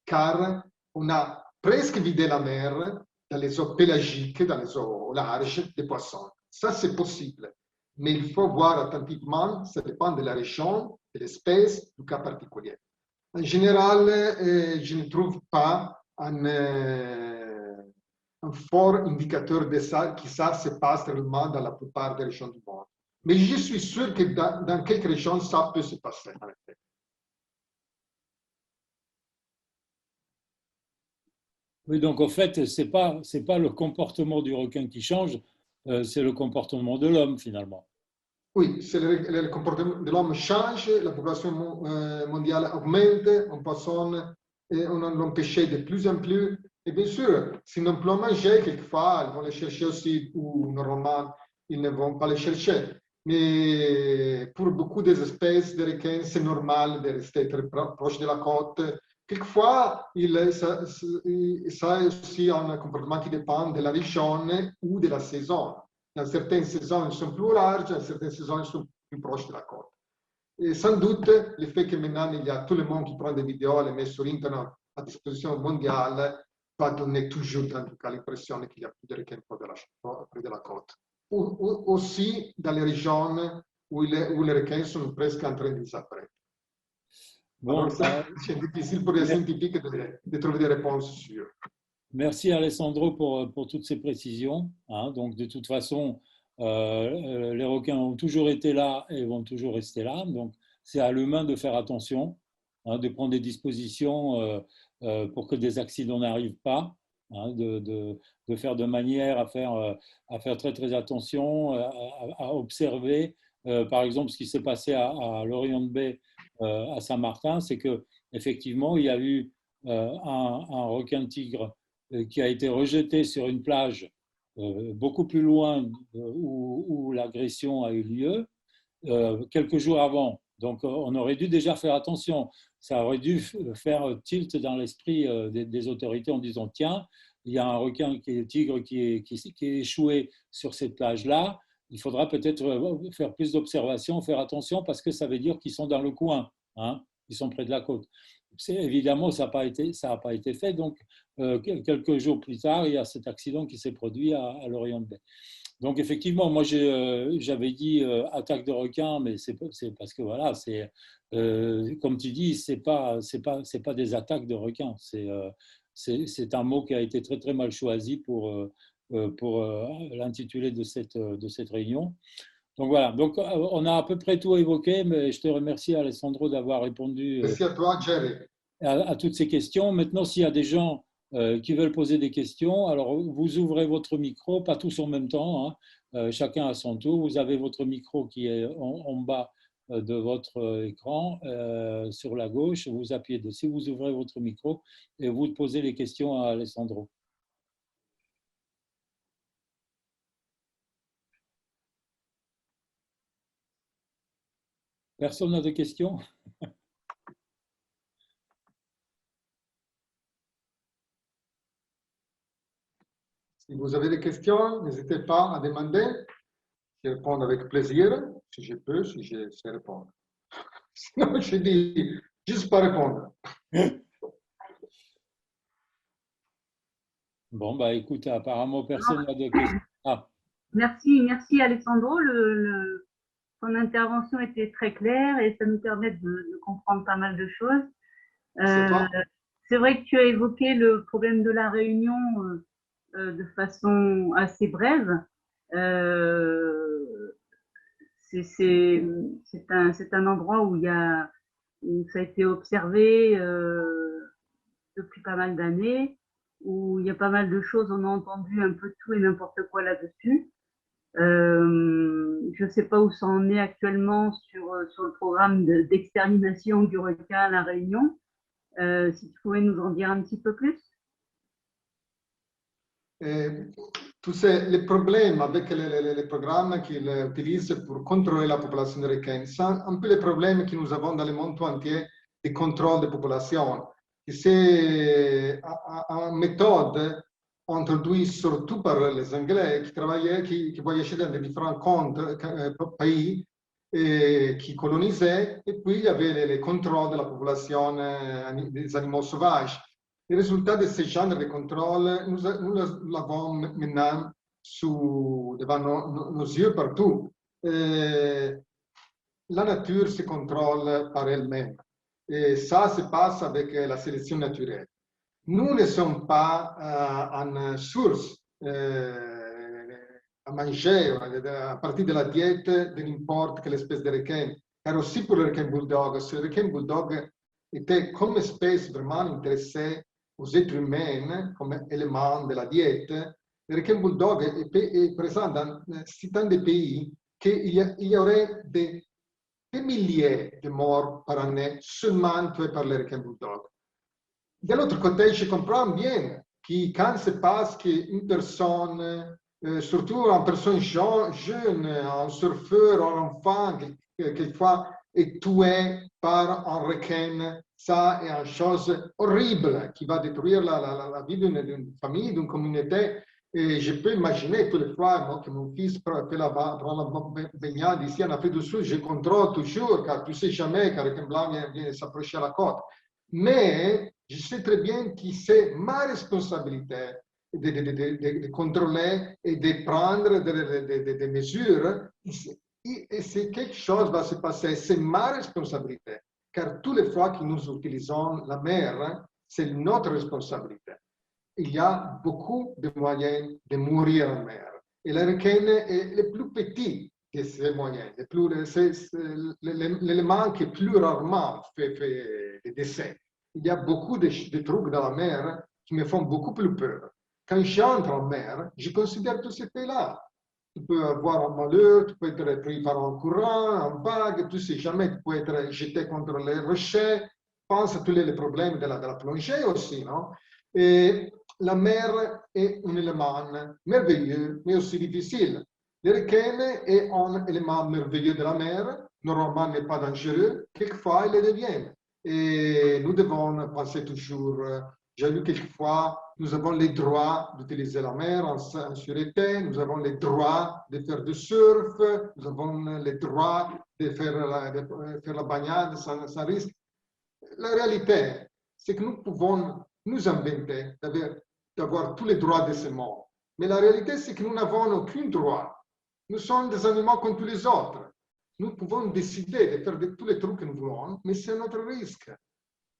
Car on a presque vidé la mer dans les eaux pélagiques, dans les eaux larges des poissons. Ça, c'est possible. Mais il faut voir attentivement, ça dépend de la région, de l'espèce, du cas particulier. En général, je ne trouve pas un fort indicateur de ça, que ça se passe réellement dans la plupart des régions du monde. Mais je suis sûr que dans quelques régions, ça peut se passer, en effet. Oui, donc en fait, c'est pas le comportement du requin qui change, c'est le comportement de l'homme finalement. Oui, si le comportement de l'homme change, la population mondiale augmente, on poisson, on en pêche de plus en plus. Et bien sûr, si on peut manger, quelquefois, ils vont les chercher aussi, ou normalement, ils ne vont pas les chercher. Mais pour beaucoup des espèces de requins, c'est normal de rester très proche de la côte. Quelquefois, ça a aussi un comportement qui dépend de la région ou de la saison. Dans certaines saisons, ils sont plus larges, dans certaines saisons, ils sont plus proches de la côte. Et sans doute, le fait que maintenant, il y a tout le monde qui prend des vidéos, les met sur Internet à disposition mondiale, va donner toujours, en tout cas, l'impression qu'il y a plus de requins près de la côte. Ou aussi dans les régions où les requins sont presque en train de disparaître. Bon, c'est difficile pour les scientifiques de trouver des réponses sûres. Merci Alessandro pour toutes ces précisions. Hein. Donc de toute façon, les requins ont toujours été là et vont toujours rester là. Donc c'est à l'humain de faire attention, hein, de prendre des dispositions pour que des accidents n'arrivent pas, hein, de faire de manière à faire très très attention, à observer. Par exemple, ce qui s'est passé à l'Orient Bay, à Saint-Martin, c'est que effectivement il y a eu un requin tigre qui a été rejeté sur une plage beaucoup plus loin où l'agression a eu lieu, quelques jours avant. Donc, on aurait dû déjà faire attention. Ça aurait dû faire tilt dans l'esprit des autorités en disant, tiens, il y a un requin tigre qui est échoué sur cette plage-là. Il faudra peut-être faire plus d'observations, faire attention, parce que ça veut dire qu'ils sont dans le coin, hein, ils sont près de la côte. Évidemment, ça n'a pas été fait. Donc, quelques jours plus tard, il y a cet accident qui s'est produit à l'Orient Bay. Donc, effectivement, moi, j'avais dit attaque de requin, mais c'est parce que, voilà, comme tu dis, c'est pas des attaques de requins. C'est un mot qui a été très, très mal choisi pour l'intitulé de cette réunion. Donc voilà, donc on a à peu près tout évoqué, mais je te remercie Alessandro d'avoir répondu Merci à toi, Jerry. à toutes ces questions. Maintenant, s'il y a des gens qui veulent poser des questions, alors vous ouvrez votre micro, pas tous en même temps, hein, chacun à son tour. Vous avez votre micro qui est en bas de votre écran, sur la gauche, vous appuyez dessus, vous ouvrez votre micro et vous posez les questions à Alessandro. Personne n'a de questions? Si vous avez des questions, n'hésitez pas à demander. Je réponds avec plaisir, si je peux, si je sais répondre. Sinon, je dis juste pas répondre. Bon, bah écoute, apparemment personne n'a de questions. Ah. Merci Alessandro. Ton intervention était très claire et ça nous permet de comprendre pas mal de choses. C'est vrai que tu as évoqué le problème de la Réunion de façon assez brève. C'est un endroit où ça a été observé depuis pas mal d'années, où il y a pas mal de choses, on a entendu un peu tout et n'importe quoi là-dessus. Je ne sais pas où ça en est actuellement sur le programme d'extermination du requin à La Réunion. Si tu pouvais nous en dire un petit peu plus. Tous les problèmes avec les programmes qu'ils utilisent pour contrôler la population de requins sont un peu les problèmes que nous avons dans le monde entier de contrôle des populations. C'est une méthode introduite surtout par les Anglais qui voyageaient dans les différents pays et qui colonisaient, et puis il y avait le contrôle de la population des animaux sauvages. Le résultat de ce genre de contrôle, nous l'avons maintenant devant nos yeux partout. La nature se contrôle par elle-même. Et ça se passe avec la sélection naturelle. Nous ne sommes pas en source à manger à partir de la diète de n'importe quelle espèce de requin. Car aussi pour le requin bulldog, ce requin bulldog était comme espèce vraiment intéressée aux êtres humains comme élément de la diète. Le requin bulldog est présent dans tant de pays qu'il y aurait des milliers de morts par année seulement tués par le requin bulldog. De l'autre côté, je comprends bien que quand se passe qu'une personne, surtout une personne jeune, un surfeur, un enfant, quelquefois est tué par un requin, ça est une chose horrible qui va détruire la vie d'une famille, d'une communauté. Et je peux imaginer tous les fois moi, que mon fils prend la baignade ici en Afrique du Sud, je contrôle toujours, car tu ne sais jamais qu'un requin blanc vient s'approcher à la côte. Mais je sais très bien que c'est ma responsabilité de contrôler et de prendre des mesures. Et si quelque chose va se passer, c'est ma responsabilité. Car toutes les fois que nous utilisons la mer, c'est notre responsabilité. Il y a beaucoup de moyens de mourir en mer. Et le requin est le plus petit de ces moyens. L'élément qui plus rarement fait des décès. Il y a beaucoup de trucs dans la mer qui me font beaucoup plus peur. Quand j'entre en mer, je considère tous ces faits-là. Tu peux avoir un malheur, tu peux être pris par un courant, un vague, tu sais jamais, tu peux être jeté contre les rochers. Pense à tous les problèmes de la plongée aussi, non? Et la mer est un élément merveilleux, mais aussi difficile. Le requin est un élément merveilleux de la mer, normalement n'est pas dangereux, quelquefois il le devient. Et nous devons penser toujours, j'ai lu quelquefois, nous avons les droits d'utiliser la mer en sûreté, nous avons les droits de faire du surf, nous avons les droits de faire la baignade sans risque. La réalité, c'est que nous pouvons nous inventer d'avoir tous les droits de ce monde. Mais la réalité, c'est que nous n'avons aucun droit. Nous sommes des animaux comme tous les autres. Nous pouvons décider de faire tous les trucs que nous voulons, mais c'est notre risque.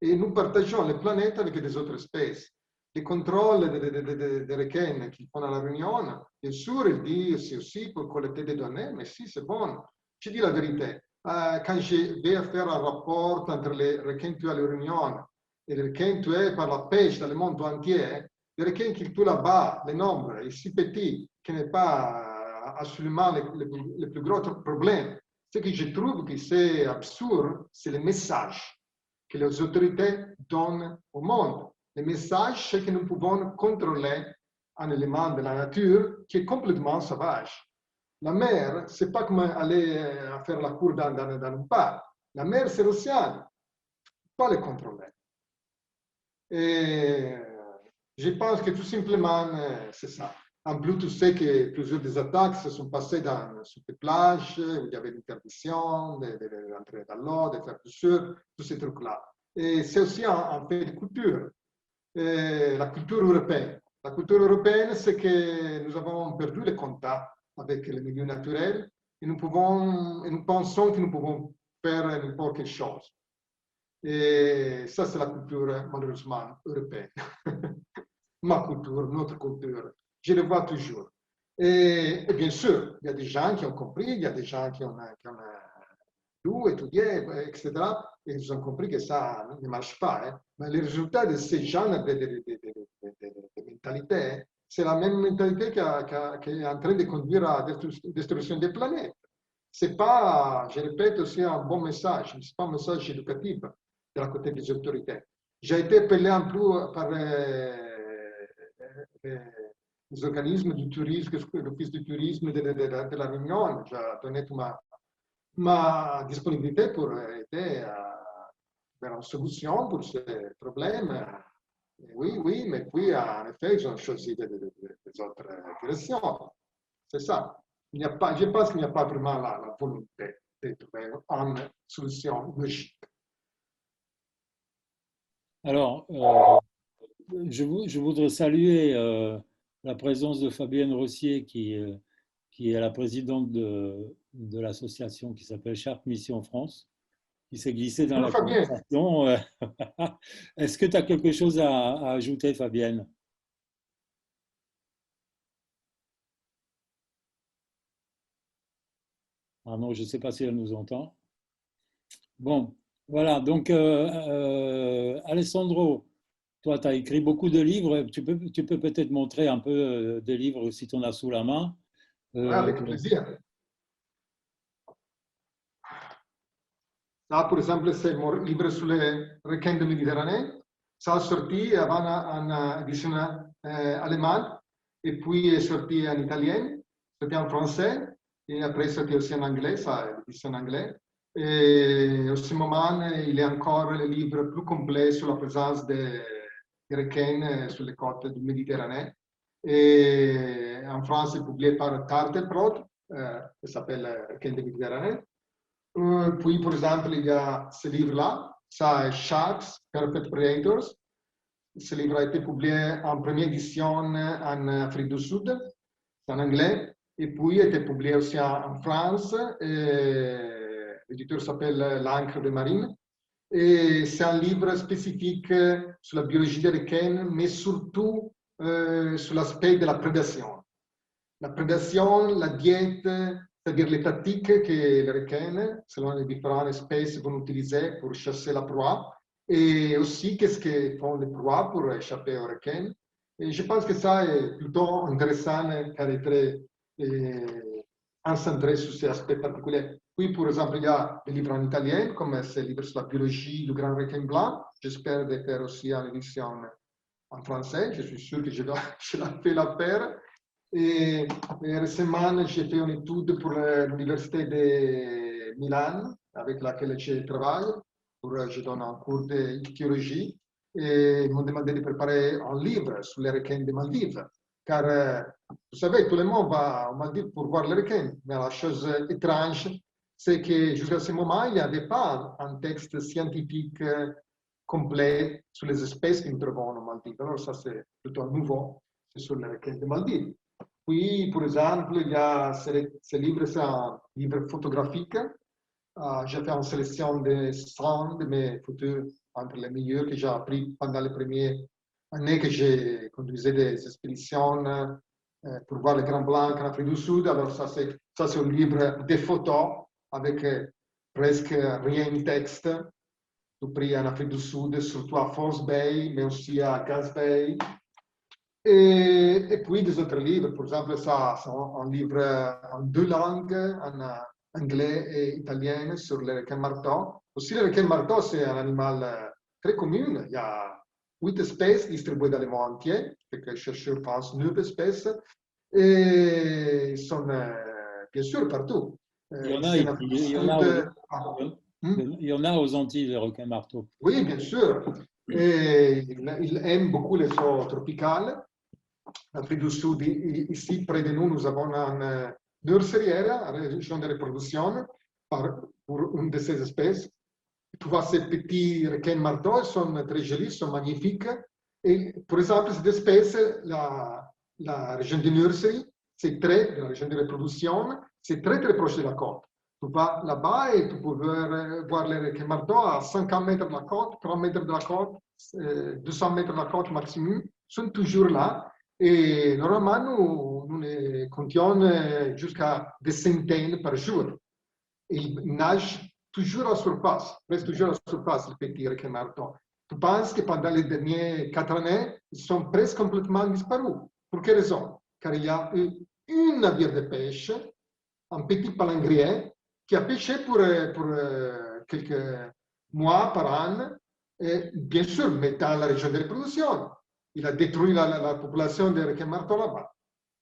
Et nous partageons la planète avec des autres espèces. Les contrôles des requins qui font à la Réunion, bien sûr, ils disent c'est aussi pour collecter des données, mais si, c'est bon. Je dis la vérité. Quand je vais faire un rapport entre les requins tués à la Réunion et les requins tués par la pêche dans le monde entier, les requins qui tuent là-bas, le nombre est si petit qu'il n'est pas absolument le plus gros problème. Ce que je trouve que c'est absurde, c'est le message que les autorités donnent au monde. Le message, c'est que nous pouvons contrôler un élément de la nature qui est complètement sauvage. La mer, c'est pas comme aller faire la cour dans un parc. La mer, c'est l'océan. Pas le contrôler. Et je pense que tout simplement, c'est ça. En plus, tu sais que plusieurs des attaques se sont passées sur des plages où il y avait l'interdiction d'entrer dans l'eau, de faire du surf, tous ces trucs-là. Et c'est aussi un fait de culture. Et la culture européenne. La culture européenne, c'est que nous avons perdu le contact avec le milieu naturel et nous pensons que nous pouvons faire n'importe quelle chose. Et ça, c'est la culture, malheureusement, européenne. Ma culture, notre culture. Je le vois toujours. Et bien sûr, il y a des gens qui ont compris, il y a des gens qui ont lu, étudié, etc. Et ils ont compris que ça ne marche pas. Hein. Mais le résultat de ces genres de mentalité, c'est la même mentalité qui est en train de conduire à la destruction des planètes. Ce n'est pas, je répète aussi, un bon message. Ce n'est pas un message éducatif de la côté des autorités. J'ai été appelé en plus par les organismes du tourisme, l'office du tourisme de la Réunion. J'ai donné toute ma disponibilité pour aider à faire une solution pour ces problèmes. Oui, mais puis en effet, ils ont choisi des autres directions. C'est ça. Je pense qu'il n'y a pas vraiment la volonté de trouver une solution logique. Alors, je voudrais saluer la présence de Fabienne Rossier, qui est la présidente de l'association qui s'appelle Shark Mission France, qui s'est glissée dans la conversation. Est-ce que tu as quelque chose à ajouter, Fabienne? Ah non, je ne sais pas si elle nous entend. Bon, voilà. Donc, Alessandro, toi, tu as écrit beaucoup de livres. Tu peux peut-être montrer un peu des livres si tu en as sous la main. Avec plaisir. Ça, par exemple, c'est mon livre sur les requins de Méditerranée. Ça a sorti avant en édition allemande, et puis est sorti en italien, sorti en français, et après sorti aussi en anglais, ça est édition en anglais. Et en ce moment, il y a encore le livre plus complet sur la présence des requins sur les côtes de Méditerranée. Et en France, c'est publié par Tartelprod, qui s'appelle Requin de Méditerranée. Puis, par exemple, il y a ce livre-là, ça est Sharks, Perfect Predators. Ce livre a été publié en première édition en Afrique du Sud, en anglais, et puis a été publié aussi en France. L'éditeur s'appelle L'Ancre de Marine. Et c'est un livre spécifique sur la biologie des requins, mais surtout sur l'aspect de la prédation. La prédation, la diète, c'est-à-dire les tactiques que les requins, selon les différentes espèces, vont utiliser pour chasser la proie, et aussi qu'est-ce que font les proies pour échapper aux requins. Et je pense que ça est plutôt intéressant car est très concentré sur ces aspects particuliers. Puis, par exemple, il y a des livres en italien, comme ce livre sur la biologie du grand requin blanc. J'espère de faire aussi une édition en français. Je suis sûr que je la fais la faire. Et récemment, j'ai fait une étude pour l'Université de Milan, avec laquelle je travaille. Je donne un cours d'ichthyologie. Et ils m'ont demandé de préparer un livre sur les requins des Maldives. Car, vous savez, tout le monde va aux Maldives pour voir les requins. Mais la chose étrange, c'est que jusqu'à ce moment, il n'y avait pas un texte scientifique complet sur les espèces que nous trouvons aux Maldives. Alors ça, c'est plutôt nouveau, c'est sur les requins des Maldives. Puis, par exemple, il y a ce livre, c'est un livre photographique. J'ai fait une sélection de 100 de mes photos entre les meilleurs que j'ai appris pendant les premières années que j'ai conduisais des expéditions pour voir les Grands Blancs en Afrique du Sud. Alors ça, c'est un livre de photos avec presque rien de texte, tout pris en Afrique du Sud, surtout à Force Bay, mais aussi à Gas Bay. Et puis des autres livres, par exemple, ça, c'est un livre en 2 langues, en anglais et italien, sur le requin marteau. Aussi, le requin marteau, c'est un animal très commun. Il y a 8 espèces distribuées dans le monde entier, parce que les chercheurs pensent 9 espèces, et ils sont bien sûr partout. Il y en a aux Antilles, les requins marteaux. Oui, bien sûr. Et ils aiment beaucoup les eaux tropicales. L'Afrique du Sud, ici près de nous, nous avons une nurseria, une région de reproduction pour une de ces espèces. Tu vois ces petits requins marteaux, ils sont très jolis, ils sont magnifiques. Et par exemple, cette espèce, la région de nursery, la région de reproduction, c'est très très proche de la côte. Tu vas là-bas et tu peux voir les requins marteaux à 50 mètres de la côte, 30 mètres de la côte, 200 mètres de la côte maximum, sont toujours là. Et normalement, nous les comptons jusqu'à des centaines par jour. Et ils nagent toujours à la surface, presque toujours à la surface, les petits requins marteaux. Tu penses que pendant les dernières 4 années, ils sont presque complètement disparus. Pour quelle raison? Car il y a eu un navire de pêche, un petit palangrier, qui a pêché pour quelques mois par an, et bien sûr, mais dans la région de reproduction. Il a détruit la population des requins marteaux là-bas.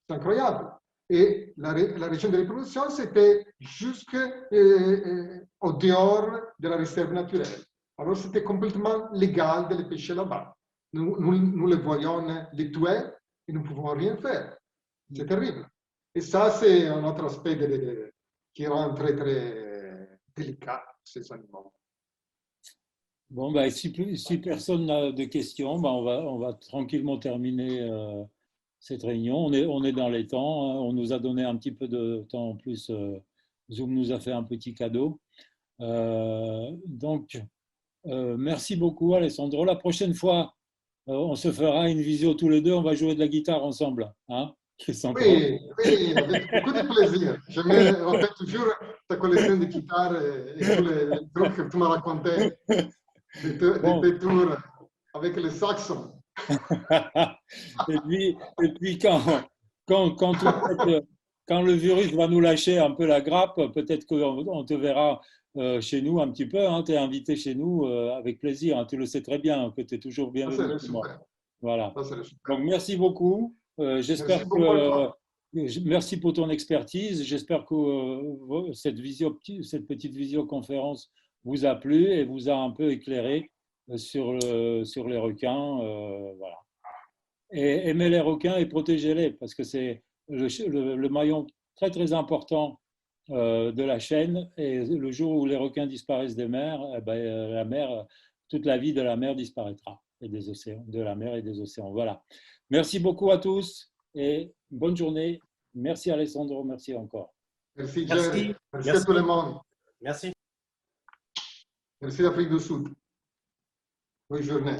C'est incroyable. Et la région de reproduction, c'était jusqu'au dehors de la réserve naturelle. Alors, c'était complètement légal de les pêcher là-bas. Nous les voyons les tuer et nous ne pouvons rien faire. C'est terrible. Et ça, c'est un autre aspect qui rend très, très délicat ces animaux. Bon, bah, si personne n'a de questions, bah, on va tranquillement terminer cette réunion. On est dans les temps, hein. On nous a donné un petit peu de temps en plus. Zoom nous a fait un petit cadeau. Donc, merci beaucoup, Alessandro. La prochaine fois, on se fera une visio tous les deux. On va jouer de la guitare ensemble. Hein, oui, avec beaucoup de plaisir. Je me rappelle toujours ta collection de guitares et tous les trucs que tu m'as racontés. Des tours avec les saxons. et puis quand le virus va nous lâcher un peu la grappe, peut-être qu'on te verra chez nous un petit peu. Hein, tu es invité chez nous avec plaisir. Hein, tu le sais très bien que tu es toujours bienvenu chez moi. Voilà. Donc, merci beaucoup. J'espère merci pour ton expertise. J'espère que cette petite visioconférence vous a plu et vous a un peu éclairé sur les requins. Voilà. Et aimez les requins et protégez-les, parce que c'est le maillon très très important de la chaîne. Et le jour où les requins disparaissent des mers, eh ben, la mer, toute la vie de la mer disparaîtra, et des océans, de la mer et des océans. Voilà. Merci beaucoup à tous et bonne journée. Merci Alessandro, merci encore. Merci Jerry. Merci à tout le monde. Merci. Merci l'Afrique du Sud. Bonne journée.